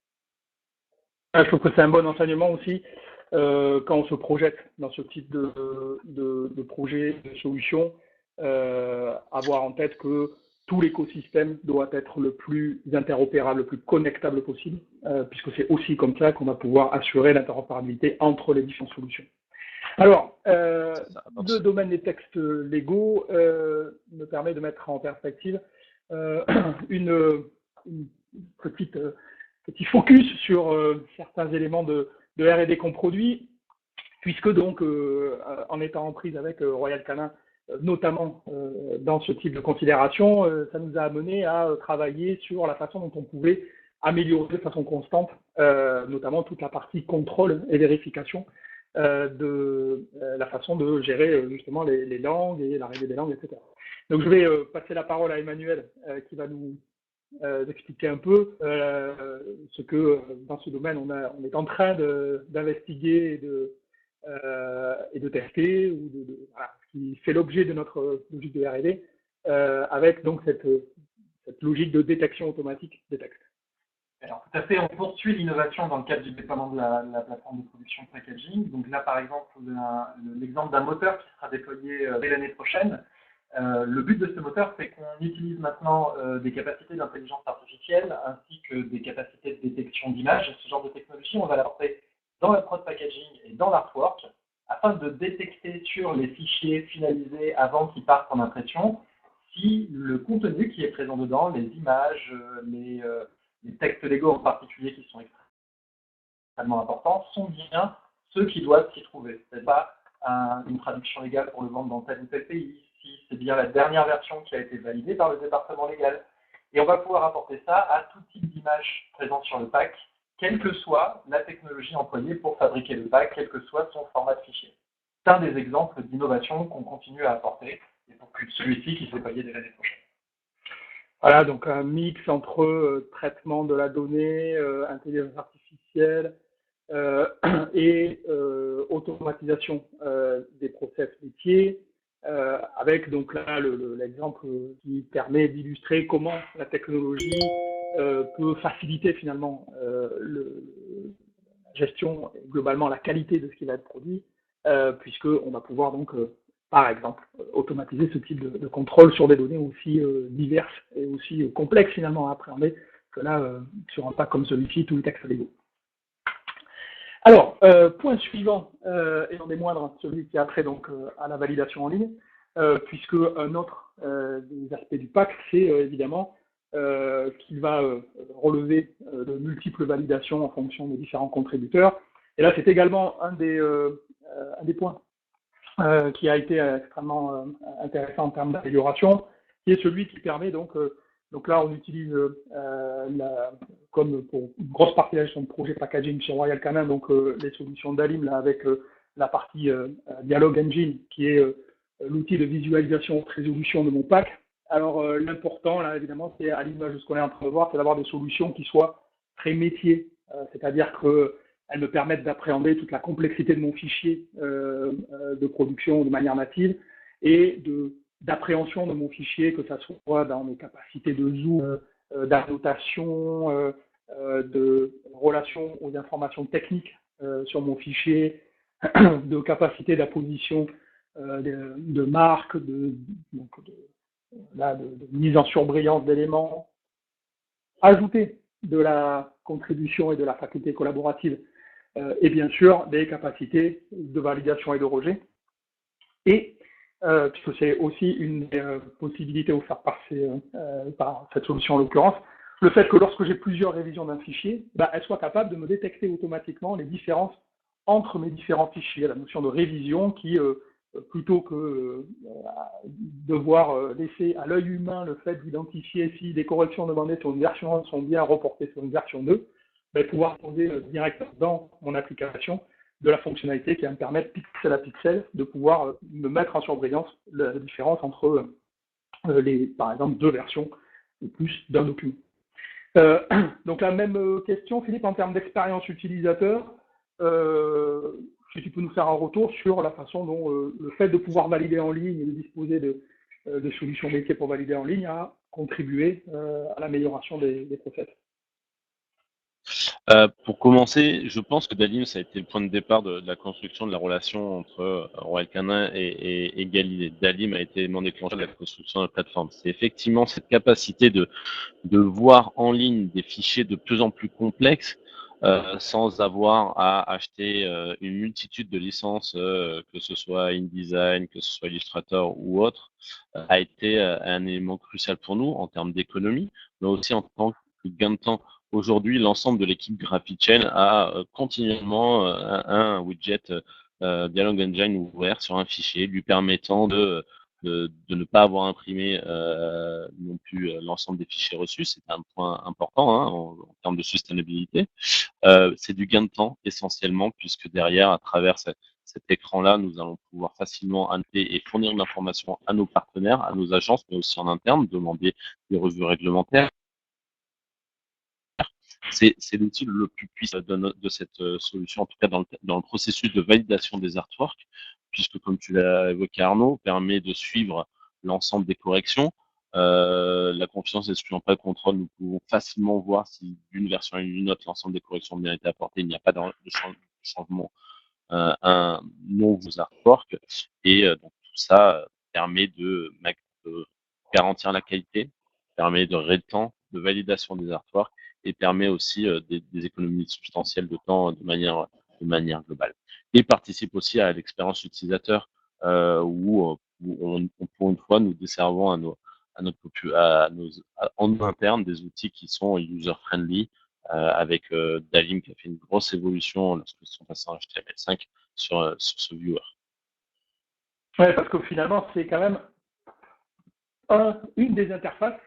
Je trouve que c'est un bon enseignement aussi quand on se projette dans ce type de projet, de solution, avoir en tête que tout l'écosystème doit être le plus interopérable, le plus connectable possible, puisque c'est aussi comme ça qu'on va pouvoir assurer l'interopérabilité entre les différentes solutions. Alors, le domaine des textes légaux me permet de mettre en perspective une petit focus sur certains éléments de R&D qu'on produit, puisque donc, en étant en prise avec Royal Canin, notamment dans ce type de considération, ça nous a amené à travailler sur la façon dont on pouvait améliorer de façon constante, notamment toute la partie contrôle et vérification de la façon de gérer justement les langues et l'arrivée des langues, etc. Donc je vais passer la parole à Emmanuel qui va nous expliquer un peu ce que dans ce domaine on est en train d'investiguer et de tester, ou voilà, qui fait l'objet de notre logique de R&D, avec donc cette logique de détection automatique des textes. Alors, tout à fait, on poursuit l'innovation dans le cadre du déploiement de la plateforme de production packaging. Donc là, par exemple, l'exemple d'un moteur qui sera déployé dès l'année prochaine. Le but de ce moteur, c'est qu'on utilise maintenant des capacités d'intelligence artificielle ainsi que des capacités de détection d'images. Ce genre de technologie, on va l'apporter dans la prod packaging et dans l'artwork afin de détecter sur les fichiers finalisés avant qu'ils partent en impression si le contenu qui est présent dedans, les images, les textes légaux en particulier qui sont extrêmement importants, sont bien ceux qui doivent s'y trouver. Ce n'est pas une traduction légale pour le vendre dans tel ou tel pays, si c'est bien la dernière version qui a été validée par le département légal. Et on va pouvoir apporter ça à tout type d'images présentes sur le pack, quelle que soit la technologie employée pour fabriquer le pack, quel que soit son format de fichier. C'est un des exemples d'innovation qu'on continue à apporter, et pour celui-ci qui s'est déployé dès l'année prochaine. Voilà, donc un mix entre traitement de la donnée, intelligence artificielle et automatisation des process métiers, avec donc là l'exemple qui permet d'illustrer comment la technologie peut faciliter finalement la gestion et globalement la qualité de ce qui va être produit, puisqu'on va pouvoir donc par exemple, automatiser ce type de contrôle sur des données aussi diverses et aussi complexes finalement à appréhender que là, sur un pas comme celui-ci, tous les textes légaux. Alors, point suivant, et non des moindres, celui qui a trait donc à la validation en ligne, puisque un autre des aspects du PAC, c'est évidemment qu'il va relever de multiples validations en fonction des différents contributeurs. Et là, c'est également un des points qui a été extrêmement intéressant en termes d'amélioration, qui est celui qui permet donc là on utilise comme pour une grosse partie de la gestion de projet packaging chez Royal Canin, donc les solutions d'Alim là avec la partie Dialogue Engine qui est l'outil de visualisation et résolution de mon pack. Alors l'important là évidemment c'est à l'image de ce qu'on est en train de voir, c'est d'avoir des solutions qui soient très métiers, c'est-à-dire que elles me permettent d'appréhender toute la complexité de mon fichier de production de manière native et d'appréhension de mon fichier, que ça soit dans mes capacités de zoom, d'annotation, de relation aux informations techniques sur mon fichier, de capacité d'apposition de marques, de mise en surbrillance d'éléments. Ajouter de la contribution et de la faculté collaborative, et bien sûr des capacités de validation et de rejet. Et puisque c'est aussi une des possibilités offertes par cette solution en l'occurrence, le fait que lorsque j'ai plusieurs révisions d'un fichier, elle soit capable de me détecter automatiquement les différences entre mes différents fichiers. La notion de révision qui, plutôt que devoir laisser à l'œil humain le fait d'identifier si les corrections demandées sur une version 1 sont bien reportées sur une version 2, pouvoir poser directement dans mon application de la fonctionnalité qui va me permettre, pixel à pixel, de pouvoir me mettre en surbrillance la différence entre, par exemple, deux versions ou plus d'un document. Donc la même question, Philippe, en termes d'expérience utilisateur, si tu peux nous faire un retour sur la façon dont le fait de pouvoir valider en ligne et de disposer de solutions métiers pour valider en ligne a contribué à l'amélioration des process. Pour commencer, je pense que Dalim, ça a été le point de départ de la construction de la relation entre Royal Canin et Galilée. Dalim a été l'élément déclencheur de la construction de la plateforme. C'est effectivement cette capacité de voir en ligne des fichiers de plus en plus complexes sans avoir à acheter une multitude de licences, que ce soit InDesign, que ce soit Illustrator ou autre, a été un élément crucial pour nous en termes d'économie, mais aussi en tant que gain de temps. Aujourd'hui, l'ensemble de l'équipe GraphiChain a continuellement un widget Dialog Engine ouvert sur un fichier, lui permettant de ne pas avoir imprimé non plus l'ensemble des fichiers reçus. C'est un point important en termes de sustainabilité. C'est du gain de temps essentiellement, puisque derrière, à travers cet écran-là, nous allons pouvoir facilement annoter et fournir de l'information à nos partenaires, à nos agences, mais aussi en interne, demander des revues réglementaires. C'est l'outil le plus puissant de cette solution, en tout cas dans le processus de validation des artworks, puisque comme tu l'as évoqué Arnaud, permet de suivre l'ensemble des corrections. La confiance n'excluant pas le contrôle, nous pouvons facilement voir si d'une version à une autre, l'ensemble des corrections ont bien été apportées, il n'y a pas de changement un nouveau artwork, et donc tout ça permet de garantir la qualité, permet de réduire le temps de validation des artworks et permet aussi des économies substantielles de temps de manière globale. Et participe aussi à l'expérience utilisateur où pour une fois nous desservons en interne des outils qui sont user-friendly, avec Dalim qui a fait une grosse évolution lorsqu'ils sont passés en HTML5 sur ce viewer. Ouais, parce que finalement, c'est quand même une des interfaces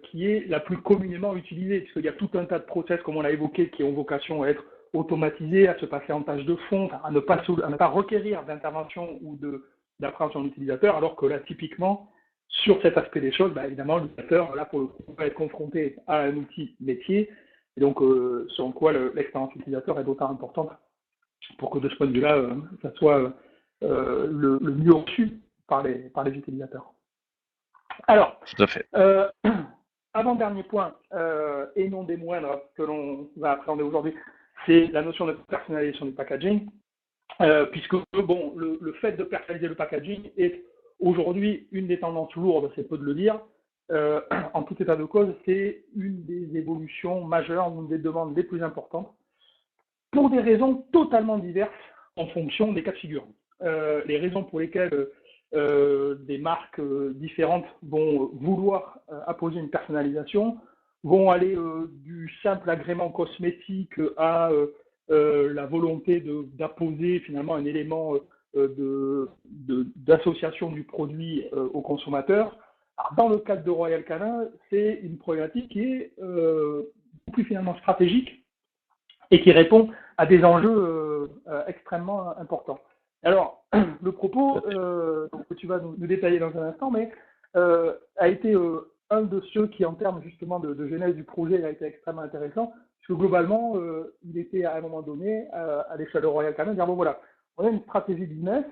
qui est la plus communément utilisée, puisqu'il y a tout un tas de process, comme on l'a évoqué, qui ont vocation à être automatisés, à se passer en tâche de fond, à ne pas requérir d'intervention ou d'appréhension de l'utilisateur, alors que là, typiquement, sur cet aspect des choses, évidemment, l'utilisateur, là, pour le coup, va être confronté à un outil métier, et donc, selon quoi l'expérience utilisateur est d'autant importante pour que de ce point de vue-là, ça soit le mieux reçu par les utilisateurs. Alors, tout à fait. Avant-dernier point, et non des moindres, que l'on va appréhender aujourd'hui, c'est la notion de personnalisation du packaging, puisque bon, le fait de personnaliser le packaging est aujourd'hui une des tendances lourdes, c'est peu de le dire. En tout état de cause, c'est une des évolutions majeures, une des demandes les plus importantes, pour des raisons totalement diverses en fonction des cas de figure. Les raisons pour lesquelles des marques différentes vont vouloir apposer une personnalisation, vont aller du simple agrément cosmétique à la volonté d'apposer finalement un élément d'association du produit au consommateur. Alors, dans le cadre de Royal Canin, c'est une problématique qui est plus finalement stratégique et qui répond à des enjeux extrêmement importants. Alors, le propos que tu vas nous détailler dans un instant, mais a été un de ceux qui, en termes justement de genèse du projet, a été extrêmement intéressant, parce que globalement, il était à un moment donné, à l'échelle de Royal Canin, dire bon voilà, on a une stratégie business,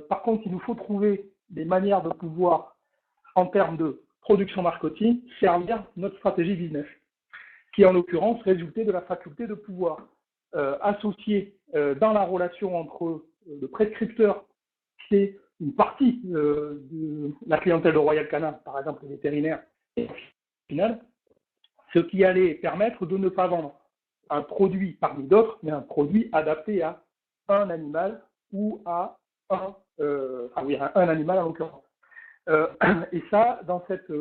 par contre, il nous faut trouver des manières de pouvoir, en termes de production marketing, servir notre stratégie business, qui en l'occurrence résultait de la faculté de pouvoir associer dans la relation entre le prescripteur, qui est une partie de la clientèle de Royal Canin, par exemple les vétérinaires, et au final, ce qui allait permettre de ne pas vendre un produit parmi d'autres, mais un produit adapté à un animal ou à un animal en l'occurrence. Et ça, dans cette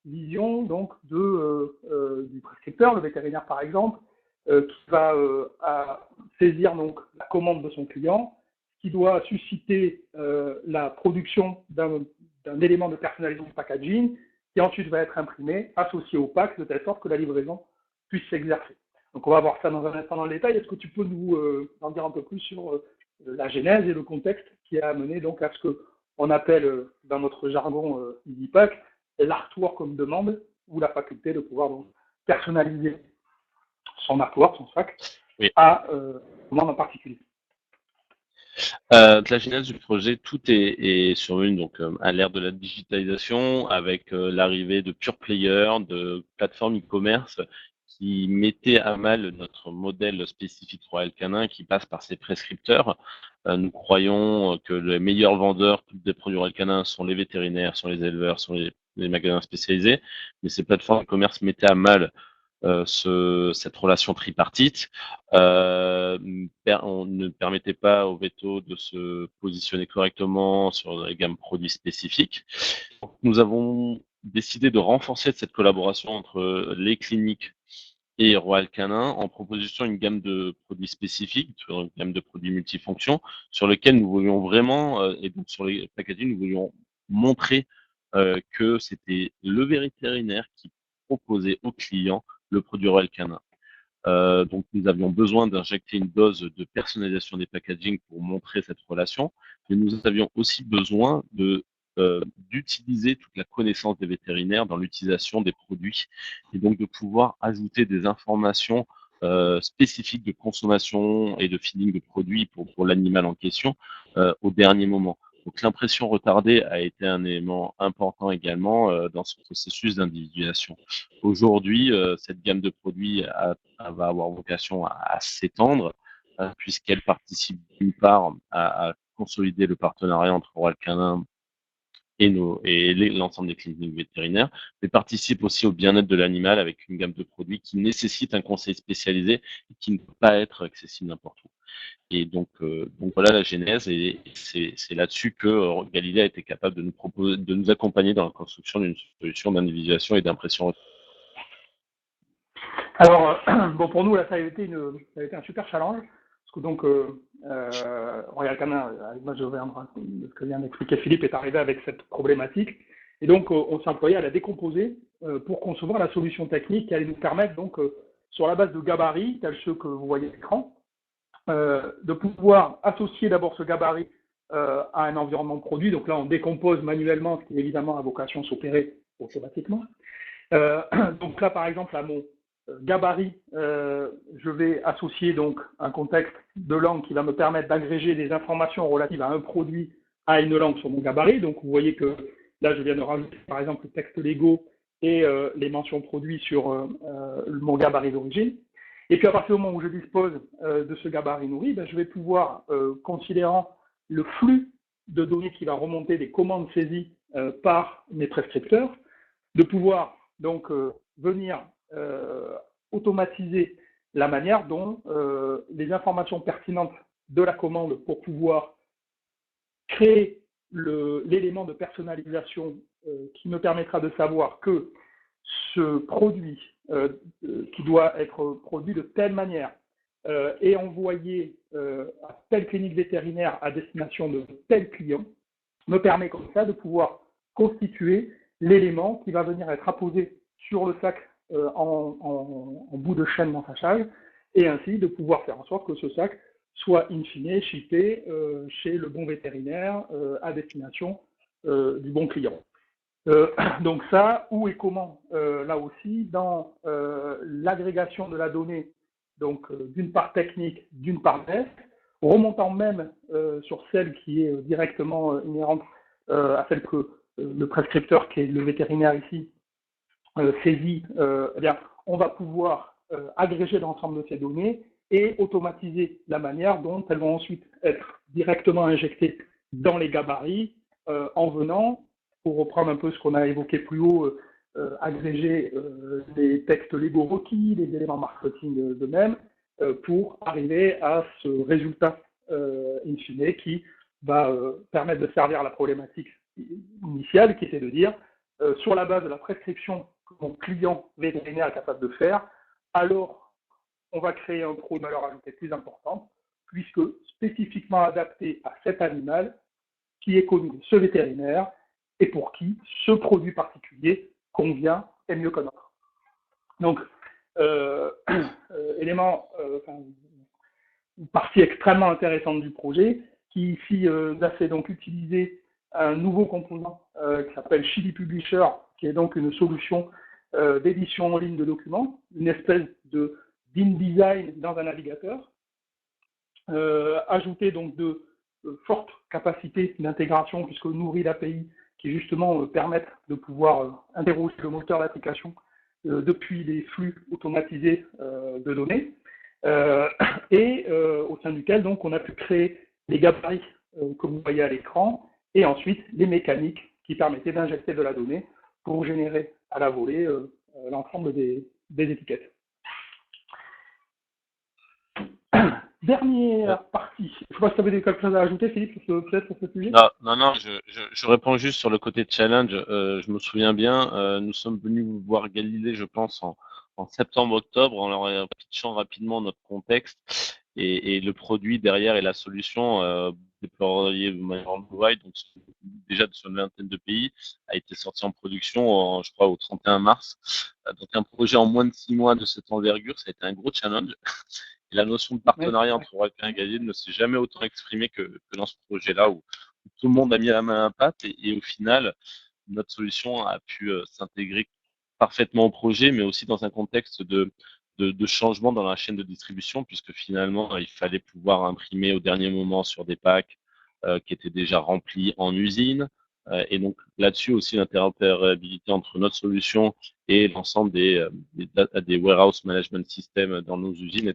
vision donc du prescripteur, le vétérinaire par exemple, qui va saisir donc la commande de son client, qui doit susciter la production d'un élément de personnalisation de packaging, qui ensuite va être imprimé, associé au pack, de telle sorte que la livraison puisse s'exercer. Donc on va voir ça dans un instant dans le détail. Est-ce que tu peux nous en dire un peu plus sur la genèse et le contexte qui a amené donc à ce qu'on appelle dans notre jargon EasyPack l'artwork comme demande, ou la faculté de pouvoir donc personnaliser son artwork, son sac, Oui. à demande en particulier. La genèse du projet, tout est survenu donc à l'ère de la digitalisation, avec l'arrivée de pure players, de plateformes e-commerce qui mettaient à mal notre modèle spécifique Royal Canin qui passe par ses prescripteurs. Nous croyons que les meilleurs vendeurs des produits Royal Canin sont les vétérinaires, sont les éleveurs, sont les magasins spécialisés, mais ces plateformes e-commerce mettaient à mal cette relation tripartite. On ne permettait pas au veto de se positionner correctement sur les gammes produits spécifiques. Donc, nous avons décidé de renforcer cette collaboration entre les cliniques et Royal Canin en proposant une gamme de produits spécifiques, sur une gamme de produits multifonctions, sur lesquels nous voulions vraiment, et donc sur les packaging, nous voulions montrer que c'était le vétérinaire qui proposait aux clients le produit Royal Canin. Donc nous avions besoin d'injecter une dose de personnalisation des packaging pour montrer cette relation, mais nous avions aussi besoin d'utiliser toute la connaissance des vétérinaires dans l'utilisation des produits et donc de pouvoir ajouter des informations spécifiques de consommation et de feeding de produits pour l'animal en question au dernier moment. Donc l'impression retardée a été un élément important également dans ce processus d'individualisation. Aujourd'hui, cette gamme de produits va avoir vocation à s'étendre puisqu'elle participe d'une part à consolider le partenariat entre Royal Canin et l'ensemble des cliniques vétérinaires, mais participe aussi au bien-être de l'animal avec une gamme de produits qui nécessite un conseil spécialisé et qui ne peut pas être accessible n'importe où. Et donc voilà la genèse, et c'est là-dessus que Galilée a été capable de nous accompagner dans la construction d'une solution d'individualisation et d'impression. Alors, bon, pour nous, là, ça a été un super challenge, parce que donc, Royal Canin, à l'image de ce que vient d'expliquer Philippe, est arrivé avec cette problématique, et donc, on s'est employé à la décomposer pour concevoir la solution technique qui allait nous permettre, donc, sur la base de gabarits, tels ceux que vous voyez à l'écran, de pouvoir associer d'abord ce gabarit à un environnement de produit. Donc là, on décompose manuellement, ce qui évidemment a vocation à s'opérer automatiquement. Donc là, par exemple, à mon gabarit, je vais associer donc un contexte de langue qui va me permettre d'agréger des informations relatives à un produit à une langue sur mon gabarit. Donc vous voyez que là, je viens de rajouter par exemple le texte Lego et les mentions produits sur mon gabarit d'origine. Et puis à partir du moment où je dispose de ce gabarit nourri, je vais pouvoir, considérant le flux de données qui va remonter des commandes saisies par mes prescripteurs, de pouvoir donc venir automatiser la manière dont les informations pertinentes de la commande pour pouvoir créer l'élément de personnalisation qui me permettra de savoir que ce produit qui doit être produit de telle manière et envoyé à telle clinique vétérinaire à destination de tel client me permet comme ça de pouvoir constituer l'élément qui va venir être apposé sur le sac en bout de chaîne d'ensachage et ainsi de pouvoir faire en sorte que ce sac soit in fine shippé chez le bon vétérinaire à destination du bon client. Donc ça, où et comment, là aussi, dans l'agrégation de la donnée, donc d'une part technique, d'une part test, remontant même sur celle qui est directement inhérente à celle que le prescripteur, qui est le vétérinaire ici, saisit, eh bien, on va pouvoir agréger l'ensemble de ces données et automatiser la manière dont elles vont ensuite être directement injectées dans les gabarits en venant, pour reprendre un peu ce qu'on a évoqué plus haut, agréger les textes légaux requis, les éléments marketing d'eux-mêmes, pour arriver à ce résultat in fine qui va permettre de servir à la problématique initiale, qui était de dire, sur la base de la prescription que mon client vétérinaire est capable de faire, alors on va créer un produit de valeur ajoutée plus importante, puisque spécifiquement adapté à cet animal qui est connu de ce vétérinaire et pour qui ce produit particulier convient et mieux qu'un autre. Donc, une partie extrêmement intéressante du projet, qui ici a fait donc utiliser un nouveau composant qui s'appelle Chili Publisher, qui est donc une solution d'édition en ligne de documents, une espèce de d'InDesign dans un navigateur, ajouter donc de fortes capacités d'intégration, puisque nourrit d'API qui justement permettent de pouvoir interroger le moteur d'application depuis les flux automatisés de données, et au sein duquel donc on a pu créer les gabarits que vous voyez à l'écran, et ensuite les mécaniques qui permettaient d'injecter de la donnée pour générer à la volée l'ensemble des étiquettes. Dernière partie. Je ne sais pas si tu avais quelque chose à ajouter, Philippe, peut-être sur ce sujet. Non, je réponds juste sur le côté challenge. Je me souviens bien, nous sommes venus voir Galilée, je pense, en septembre-octobre, en leur pitchant rapidement notre contexte et le produit derrière et la solution déployée worldwide, donc déjà sur une vingtaine de pays, a été sorti en production, je crois, au 31 mars. Donc un projet en moins de 6 mois de cette envergure, ça a été un gros challenge. Et la notion de partenariat entre Royal et Galilée ne s'est jamais autant exprimée que dans ce projet-là, où tout le monde a mis la main à la pâte et au final, notre solution a pu s'intégrer parfaitement au projet, mais aussi dans un contexte de changement dans la chaîne de distribution, puisque finalement, il fallait pouvoir imprimer au dernier moment sur des packs qui étaient déjà remplis en usine. Et donc là-dessus aussi, l'interopérabilité entre notre solution et l'ensemble des warehouse management systems dans nos usines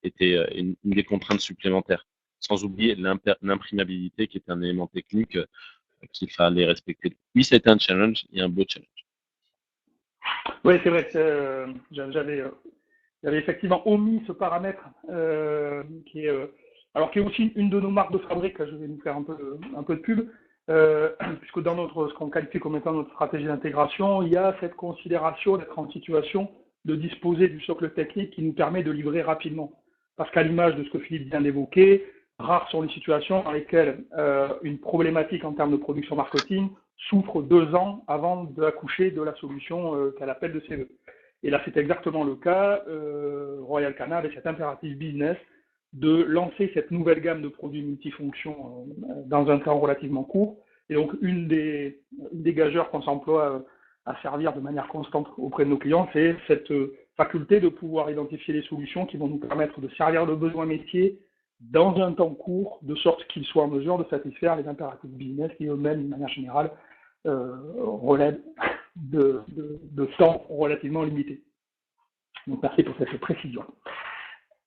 était une des contraintes supplémentaires. Sans oublier l'imprimabilité qui est un élément technique qu'il fallait respecter. Oui, c'était un challenge et un beau challenge. Oui, c'est vrai. J'avais effectivement omis ce paramètre qui est aussi une de nos marques de fabrique. Je vais nous faire un peu de pub. Puisque dans ce qu'on qualifie comme étant notre stratégie d'intégration, il y a cette considération d'être en situation de disposer du socle technique qui nous permet de livrer rapidement. Parce qu'à l'image de ce que Philippe vient d'évoquer, rares sont les situations dans lesquelles une problématique en termes de production marketing souffre 2 ans avant d'accoucher de la solution qu'elle appelle de ses vœux. Et là, c'est exactement le cas. Royal Canin avait cet impératif business de lancer cette nouvelle gamme de produits multifonctions dans un temps relativement court. Et donc, une des gageurs qu'on s'emploie à servir de manière constante auprès de nos clients, c'est cette faculté de pouvoir identifier les solutions qui vont nous permettre de servir le besoin métier dans un temps court, de sorte qu'ils soient en mesure de satisfaire les impératifs business qui eux-mêmes, de manière générale, relèvent de temps relativement limité. Donc, merci pour cette précision.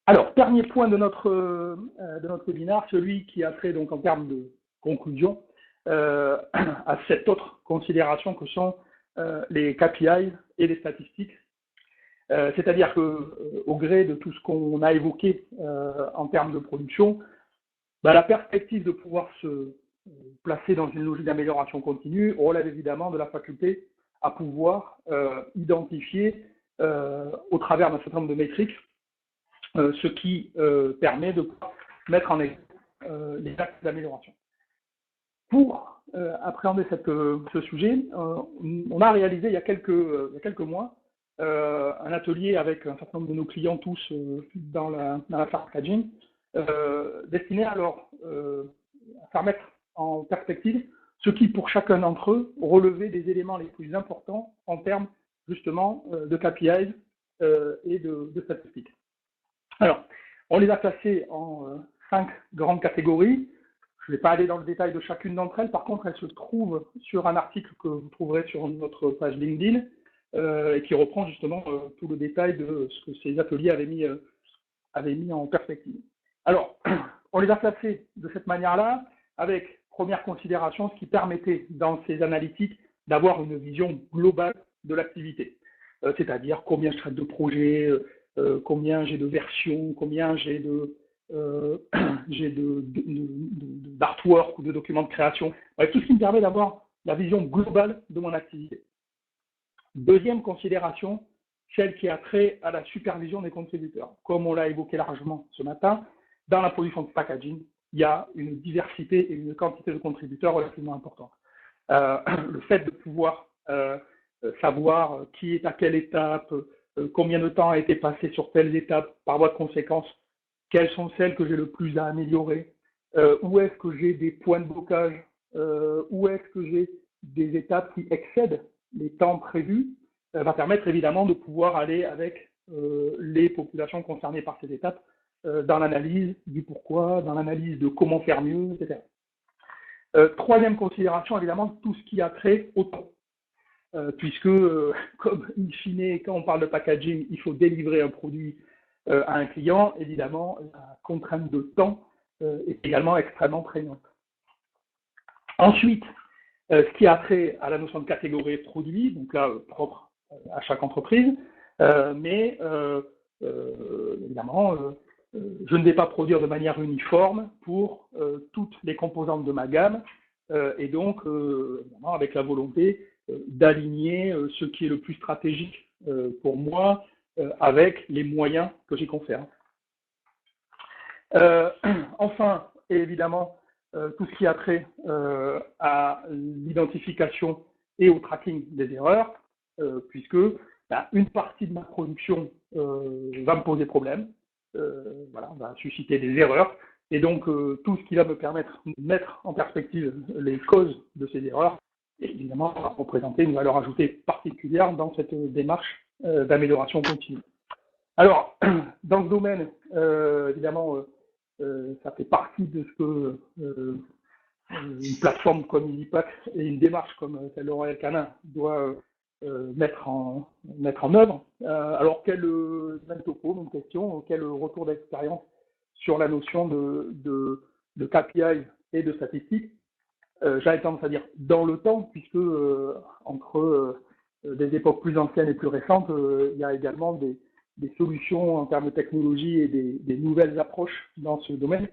Alors, dernier point de notre webinaire, celui qui a trait donc en termes de conclusion à cette autre considération que sont les KPI et les statistiques. C'est-à-dire que au gré de tout ce qu'on a évoqué en termes de production, la perspective de pouvoir se placer dans une logique d'amélioration continue relève évidemment de la faculté à pouvoir identifier au travers d'un certain nombre de métriques ce qui permet de mettre en exemple les axes d'amélioration. Pour appréhender ce sujet, on a réalisé il y a quelques mois un atelier avec un certain nombre de nos clients tous dans la packaging, destiné à leur faire mettre en perspective ce qui, pour chacun d'entre eux, relevait des éléments les plus importants en termes justement de KPIs et de statistiques. Alors, on les a classés en 5 grandes catégories. Je ne vais pas aller dans le détail de chacune d'entre elles. Par contre, elles se trouvent sur un article que vous trouverez sur notre page LinkedIn et qui reprend justement tout le détail de ce que ces ateliers avaient mis en perspective. Alors, on les a classés de cette manière-là, avec première considération, ce qui permettait dans ces analytiques d'avoir une vision globale de l'activité. C'est-à-dire combien je traite de projets, combien j'ai de versions, combien j'ai d'artwork ou de documents de création. Bref, tout ce qui me permet d'avoir la vision globale de mon activité. Deuxième considération, celle qui a trait à la supervision des contributeurs. Comme on l'a évoqué largement ce matin, dans la production de packaging, il y a une diversité et une quantité de contributeurs relativement importante. Le fait de pouvoir savoir qui est à quelle étape, combien de temps a été passé sur telle étape, par voie de conséquence, quelles sont celles que j'ai le plus à améliorer, où est-ce que j'ai des points de blocage, où est-ce que j'ai des étapes qui excèdent les temps prévus, va permettre évidemment de pouvoir aller avec les populations concernées par ces étapes dans l'analyse du pourquoi, dans l'analyse de comment faire mieux, etc. Troisième considération, évidemment, tout ce qui a trait au temps. Puisque, comme in fine, quand on parle de packaging, il faut délivrer un produit à un client, évidemment, la contrainte de temps est également extrêmement prégnante. Ensuite, ce qui a trait à la notion de catégorie de produits, donc là, propre à chaque entreprise, mais évidemment, je ne vais pas produire de manière uniforme pour toutes les composantes de ma gamme, et donc, évidemment, avec la volonté d'aligner ce qui est le plus stratégique pour moi avec les moyens que j'y confère. Enfin, et évidemment, tout ce qui a trait à l'identification et au tracking des erreurs, puisque une partie de ma production va me poser problème, voilà, va susciter des erreurs, et donc tout ce qui va me permettre de mettre en perspective les causes de ces erreurs, évidemment, va représenter une valeur ajoutée particulière dans cette démarche d'amélioration continue. Alors, dans ce domaine, évidemment, ça fait partie de ce que une plateforme comme EasyPack et une démarche comme celle de Royal Canin doit mettre en œuvre. Alors, même topo, même question, quel retour d'expérience sur la notion de KPI et de statistiques? J'avais tendance à dire dans le temps, puisque entre des époques plus anciennes et plus récentes, il y a également des solutions en termes de technologie et des nouvelles approches dans ce domaine,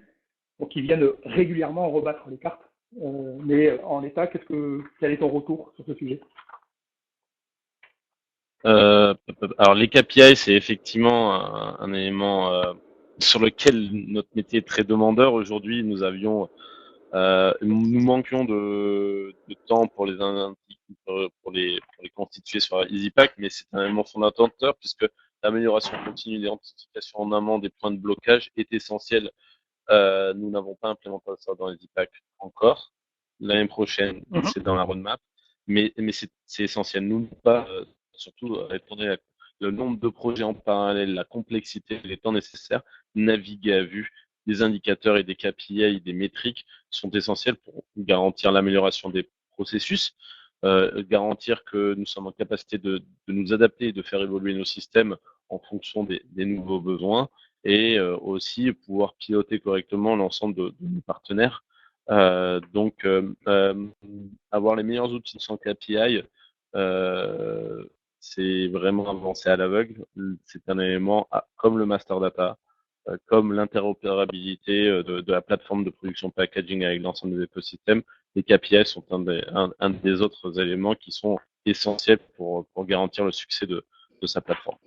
donc qui viennent régulièrement rebattre les cartes. Mais en l'état, quel est ton retour sur ce sujet? Alors les KPI, c'est effectivement un élément sur lequel notre métier est très demandeur. Aujourd'hui, nous manquions de temps pour les constituer sur EasyPack, mais c'est un élément fondateur puisque l'amélioration continue, l'identification en amont des points de blocage est essentielle. Nous n'avons pas implémenté ça dans EasyPack encore. L'année prochaine, c'est dans la roadmap, mais c'est essentiel. Nous pas surtout étant donné le nombre de projets en parallèle, la complexité, les temps nécessaires, naviguer à vue. Des indicateurs et des KPI, des métriques sont essentiels pour garantir l'amélioration des processus, garantir que nous sommes en capacité de nous adapter et de faire évoluer nos systèmes en fonction des nouveaux besoins et aussi pouvoir piloter correctement l'ensemble de nos partenaires. Donc, avoir les meilleurs outils sans KPI, c'est vraiment avancer à l'aveugle. C'est un élément comme le master data, comme l'interopérabilité de la plateforme de production packaging avec l'ensemble des écosystèmes. Les KPI sont un des autres éléments qui sont essentiels pour garantir le succès de sa plateforme.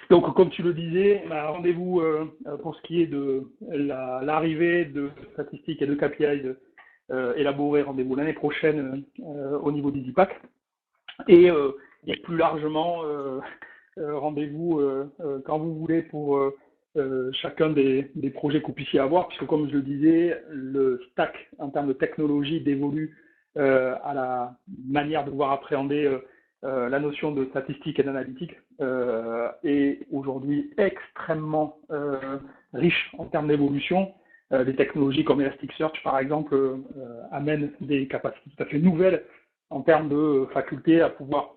Donc, comme tu le disais, rendez-vous pour ce qui est de l'arrivée de statistiques et de KPI élaborés, rendez-vous l'année prochaine au niveau d'EasyPack. Et plus largement, rendez-vous quand vous voulez pour chacun des projets que vous puissiez avoir, puisque comme je le disais, le stack en termes de technologie dévolue à la manière de pouvoir appréhender la notion de statistique et d'analytique est aujourd'hui extrêmement riche en termes d'évolution. Des technologies comme Elasticsearch, par exemple, amènent des capacités tout à fait nouvelles en termes de faculté à pouvoir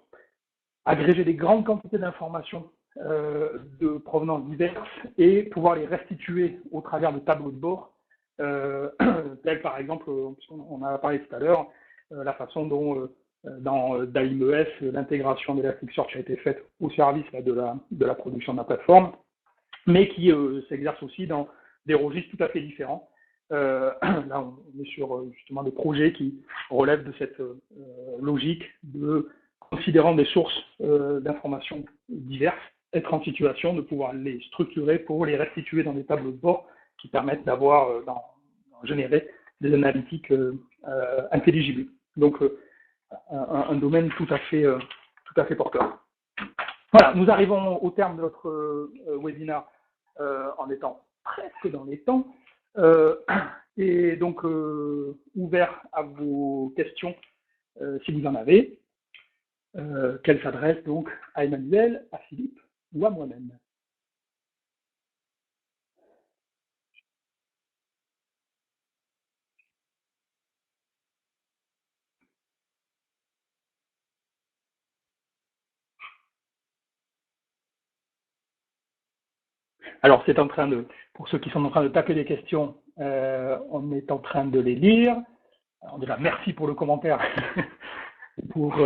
agréger des grandes quantités d'informations de provenance diverses et pouvoir les restituer au travers de tableaux de bord, tels par exemple, on a parlé tout à l'heure, la façon dont dans d'AIMES, l'intégration d'Elasticsearch a été faite au service là, de la production de la plateforme, mais qui s'exerce aussi dans des registres tout à fait différents. Là, on est sur justement des projets qui relèvent de cette logique de considérant des sources d'informations diverses, être en situation de pouvoir les structurer pour les restituer dans des tableaux de bord qui permettent d'avoir, d'en générer des analytiques intelligibles. Donc, un domaine tout à fait porteur. Voilà, nous arrivons au terme de notre webinaire en étant presque dans les temps. Et donc, ouvert à vos questions si vous en avez, qu'elles s'adressent donc à Emmanuel, à Philippe ou à moi-même. Alors, c'est en train de, pour ceux qui sont en train de taper des questions, on est en train de les lire. Alors déjà, merci pour le commentaire pour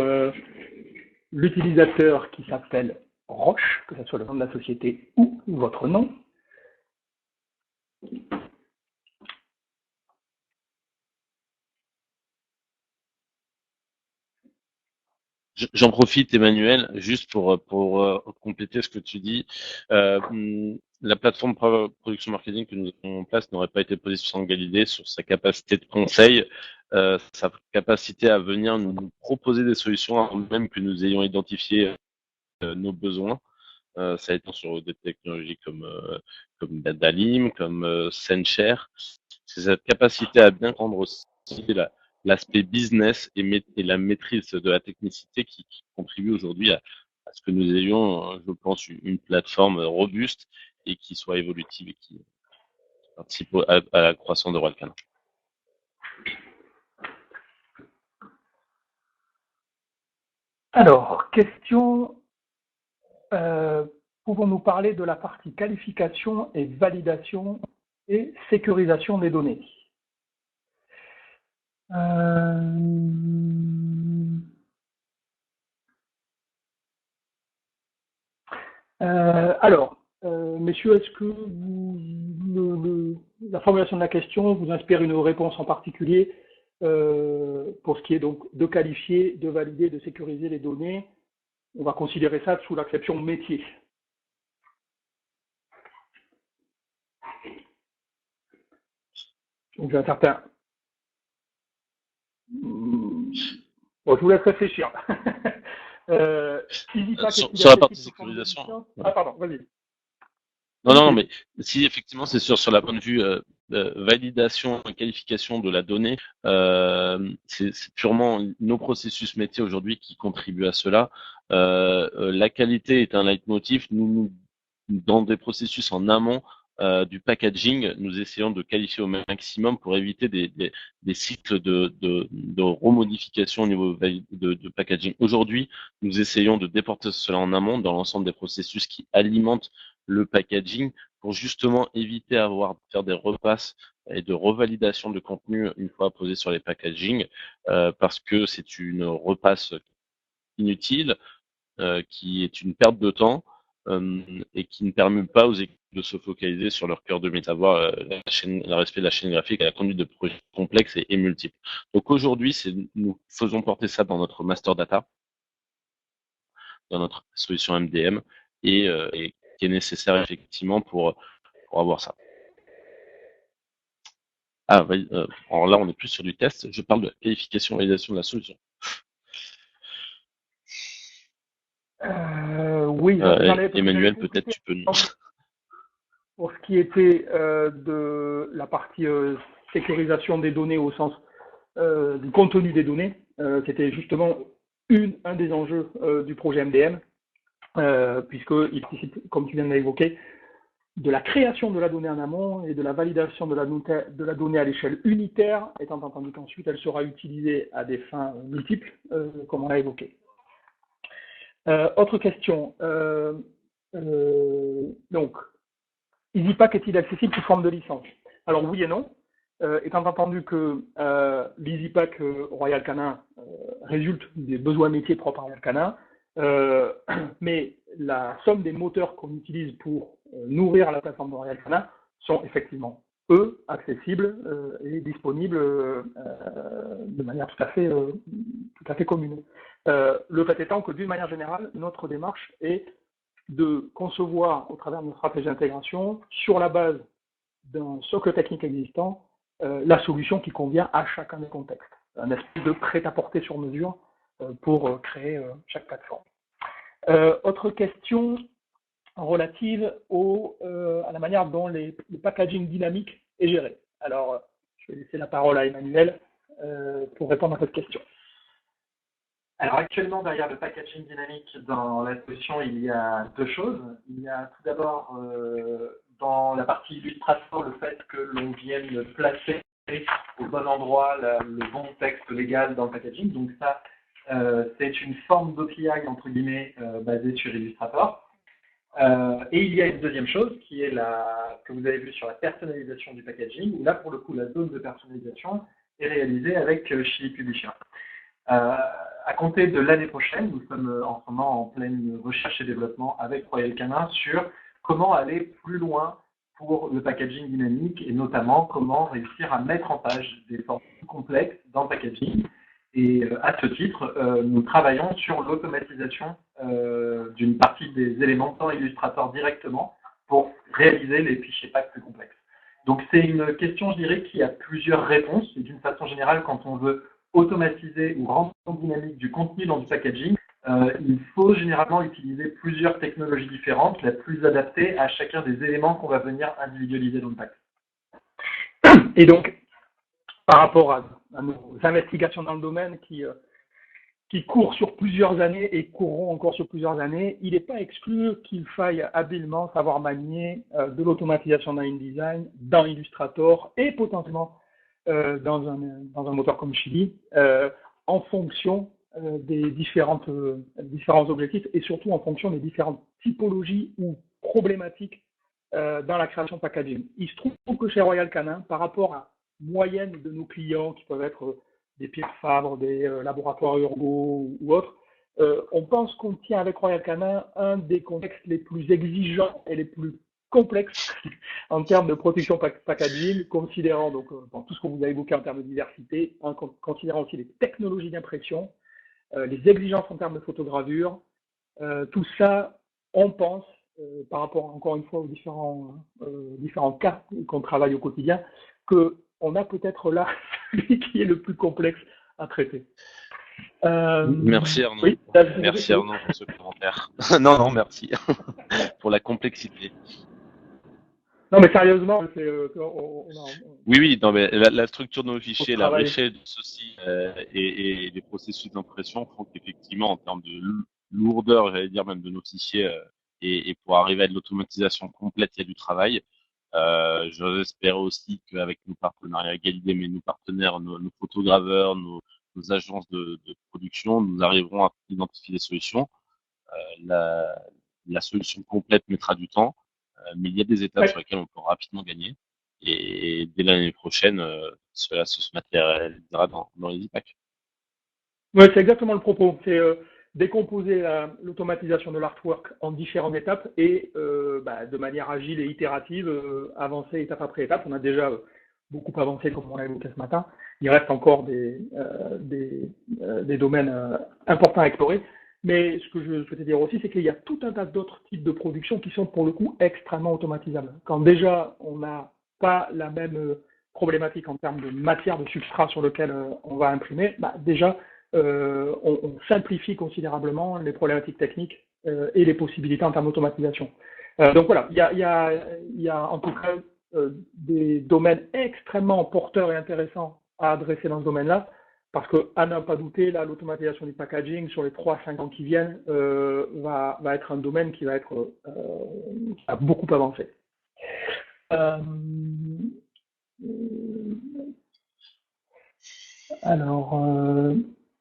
l'utilisateur qui s'appelle Roche, que ce soit le nom de la société ou votre nom. J'en profite, Emmanuel, juste pour compléter ce que tu dis. La plateforme production marketing que nous avons en place n'aurait pas été posée sans Galilée, sur sa capacité de conseil, sa capacité à venir nous proposer des solutions avant même que nous ayons identifié nos besoins. Ça a été sur des technologies comme Dalim, comme SendShare. C'est cette capacité à bien prendre aussi l'aspect business et la maîtrise de la technicité qui contribue aujourd'hui à ce que nous ayons, je pense, une plateforme robuste et qui soit évolutive et qui participe à la croissance de Royal Canin. Alors, question, pouvons-nous parler de la partie qualification et validation et sécurisation des données? Alors, messieurs, est-ce que la formulation de la question vous inspire une réponse en particulier pour ce qui est donc de qualifier, de valider, de sécuriser les données? On va considérer ça sous l'acception métier. Donc j'ai un certain... Bon, je vous laisse réfléchir. Sur la partie sécurisation. Ah pardon, vas-y. Non, mais si effectivement c'est sur la point de vue validation et qualification de la donnée, c'est purement nos processus métiers aujourd'hui qui contribuent à cela. La qualité est un leitmotiv. Nous dans des processus en amont du packaging, nous essayons de qualifier au maximum pour éviter des cycles de remodification au niveau de packaging. Aujourd'hui, nous essayons de déporter cela en amont dans l'ensemble des processus qui alimentent le packaging pour justement éviter faire des repasses et de revalidation de contenu une fois posé sur les packaging, parce que c'est une repasse inutile, qui est une perte de temps et qui ne permet pas aux équipes de se focaliser sur leur cœur de métier, savoir le respect de la chaîne graphique et la conduite de projets complexes et multiples. Donc aujourd'hui, nous faisons porter ça dans notre master data, dans notre solution MDM, et qui est nécessaire effectivement pour avoir ça. Alors là, on est plus sur du test. Je parle de qualification et validation de la solution. Oui, Emmanuel, peut-être tu peux nous... Pour ce qui était de la partie sécurisation des données au sens du contenu des données, c'était justement un des enjeux du projet MDM, puisqu'il participe, comme tu viens de l'évoquer, de la création de la donnée en amont et de la validation de la donnée à l'échelle unitaire, étant entendu qu'ensuite elle sera utilisée à des fins multiples, comme on l'a évoqué. Autre question. Donc, EasyPack est-il accessible sous forme de licence? Alors oui et non. étant entendu que l'EasyPack Royal Canin résulte des besoins métiers propres à Royal Canin, mais la somme des moteurs qu'on utilise pour nourrir la plateforme de Royal Canin sont effectivement, eux, accessibles et disponibles de manière tout à fait commune. Le fait étant que, d'une manière générale, notre démarche est de concevoir, au travers de notre stratégie d'intégration, sur la base d'un socle technique existant, la solution qui convient à chacun des contextes. Un espèce de prêt-à-porter sur mesure pour créer chaque plateforme. Autre question relative à la manière dont le packaging dynamique est géré. Alors, je vais laisser la parole à Emmanuel pour répondre à cette question. Alors actuellement, derrière le packaging dynamique dans la solution, il y a deux choses. Il y a tout d'abord dans la partie Illustrator le fait que l'on vienne placer au bon endroit le bon texte légal dans le packaging. Donc ça, c'est une forme d'API entre guillemets basée sur Illustrator. Et il y a une deuxième chose qui est que vous avez vu sur la personnalisation du packaging, où là pour le coup la zone de personnalisation est réalisée avec Chili Publisher. À compter de l'année prochaine, nous sommes en ce moment en pleine recherche et développement avec Royal Canin sur comment aller plus loin pour le packaging dynamique et notamment comment réussir à mettre en page des formes plus complexes dans le packaging. Et à ce titre, nous travaillons sur l'automatisation d'une partie des éléments dans Illustrator directement pour réaliser les fichiers packs plus complexes. Donc c'est une question, je dirais, qui a plusieurs réponses. Et d'une façon générale, quand on veut automatiser ou rendre dynamique du contenu dans du packaging, il faut généralement utiliser plusieurs technologies différentes, la plus adaptée à chacun des éléments qu'on va venir individualiser dans le pack. Et donc, par rapport à nos investigations dans le domaine qui courent sur plusieurs années et courront encore sur plusieurs années, il n'est pas exclu qu'il faille habilement savoir manier de l'automatisation d'InDesign dans Illustrator et potentiellement dans un moteur comme Chili, en fonction des différents objectifs et surtout en fonction des différentes typologies ou problématiques dans la création de packaging. Il se trouve que chez Royal Canin, par rapport à moyenne de nos clients qui peuvent être des Pierre Fabre, des laboratoires Urgo ou autres, on pense qu'on tient avec Royal Canin un des contextes les plus exigeants et les plus complexes en termes de production packaging, considérant donc tout ce que vous avez évoqué en termes de diversité, considérant aussi les technologies d'impression, les exigences en termes de photogravure, tout ça, on pense, par rapport encore une fois aux différents cas qu'on travaille au quotidien, qu'on a peut-être là celui qui est le plus complexe à traiter. Merci Arnaud. Oui, merci Arnaud pour ce commentaire. non, merci pour la complexité. Non, mais sérieusement, Oui, non, mais la structure de nos fichiers, la richesse de ceci et les processus d'impression font qu'effectivement, en termes de lourdeur, j'allais dire même de nos fichiers, et pour arriver à de l'automatisation complète, il y a du travail. J'espère aussi qu'avec nos partenariats Galilée, mais nos partenaires, nos photograveurs, nos agences de production, nous arriverons à identifier des solutions. La solution complète mettra du temps, mais il y a des étapes sur lesquelles on peut rapidement gagner. Et dès l'année prochaine, cela se matérialisera dans les EasyPack. Oui, c'est exactement le propos. C'est décomposer l'automatisation de l'artwork en différentes étapes et de manière agile et itérative, avancer étape après étape. On a déjà beaucoup avancé, comme on l'a évoqué ce matin. Il reste encore des domaines importants à explorer. Mais ce que je souhaitais dire aussi, c'est qu'il y a tout un tas d'autres types de production qui sont pour le coup extrêmement automatisables. Quand déjà on n'a pas la même problématique en termes de matière de substrat sur lequel on va imprimer, déjà on simplifie considérablement les problématiques techniques et les possibilités en termes d'automatisation. Donc voilà, il y a en tout cas des domaines extrêmement porteurs et intéressants à adresser dans ce domaine-là, parce qu'à n'en pas douter, là, l'automatisation du packaging sur les 3-5 ans qui viennent va être un domaine qui va beaucoup avancer.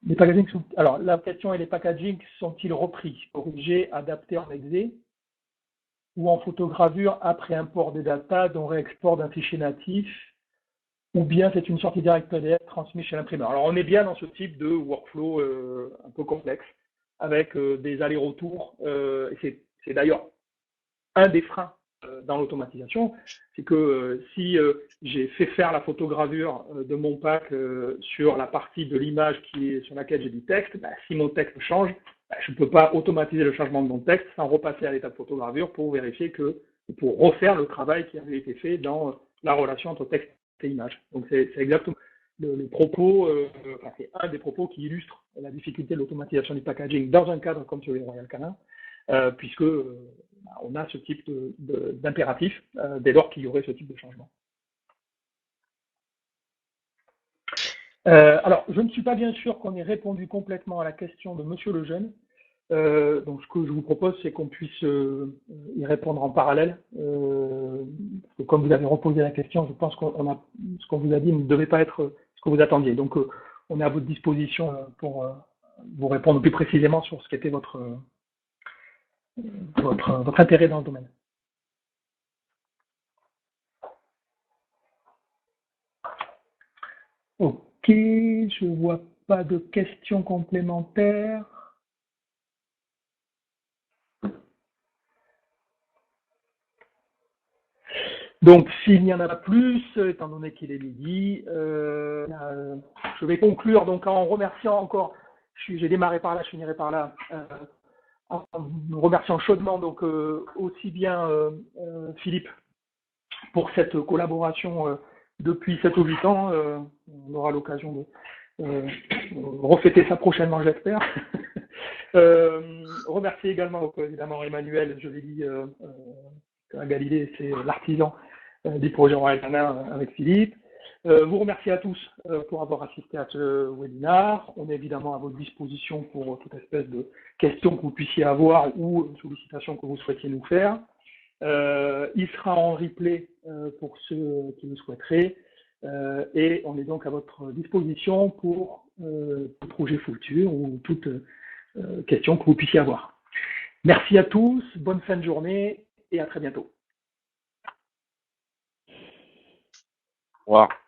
Les packaging alors, la question est, les packaging sont-ils repris, corrigés, adaptés en exé ou en photogravure après import des datas, dont réexport d'un fichier natif ou bien c'est une sortie directe PDF transmise chez l'imprimeur. Alors on est bien dans ce type de workflow un peu complexe, avec des allers-retours, et c'est d'ailleurs un des freins dans l'automatisation, c'est que si j'ai fait faire la photogravure de mon pack sur la partie de l'image sur laquelle j'ai du texte, si mon texte change, je ne peux pas automatiser le changement de mon texte sans repasser à l'étape photogravure pour vérifier pour refaire le travail qui avait été fait dans la relation entre texte et image. Donc c'est exactement le propos, c'est un des propos qui illustre la difficulté de l'automatisation du packaging dans un cadre comme celui de Royal Canin, puisque on a ce type d'impératif dès lors qu'il y aurait ce type de changement. Alors, je ne suis pas bien sûr qu'on ait répondu complètement à la question de Monsieur Lejeune. Donc, ce que je vous propose, c'est qu'on puisse y répondre en parallèle. Parce que comme vous avez reposé la question, je pense ce qu'on vous a dit ne devait pas être ce que vous attendiez. Donc, on est à votre disposition pour vous répondre plus précisément sur ce qu'était votre intérêt dans le domaine. Ok, je ne vois pas de questions complémentaires. Donc, s'il n'y en a pas plus, étant donné qu'il est midi, je vais conclure donc en remerciant encore, j'ai démarré par là, je finirai par là, en remerciant chaudement donc aussi bien Philippe pour cette collaboration depuis 7 ou 8 ans. On aura l'occasion de refêter ça prochainement, j'espère. Remercier également évidemment Emmanuel, je l'ai dit, à Galilée, c'est l'artisan du projet Royal Canin avec Philippe. Vous remercier à tous pour avoir assisté à ce webinaire. On est évidemment à votre disposition pour toute espèce de questions que vous puissiez avoir ou sollicitations que vous souhaitiez nous faire. Il sera en replay pour ceux qui le souhaiteraient. Et on est donc à votre disposition pour tout projet futur ou toute question que vous puissiez avoir. Merci à tous, bonne fin de journée et à très bientôt. Au revoir.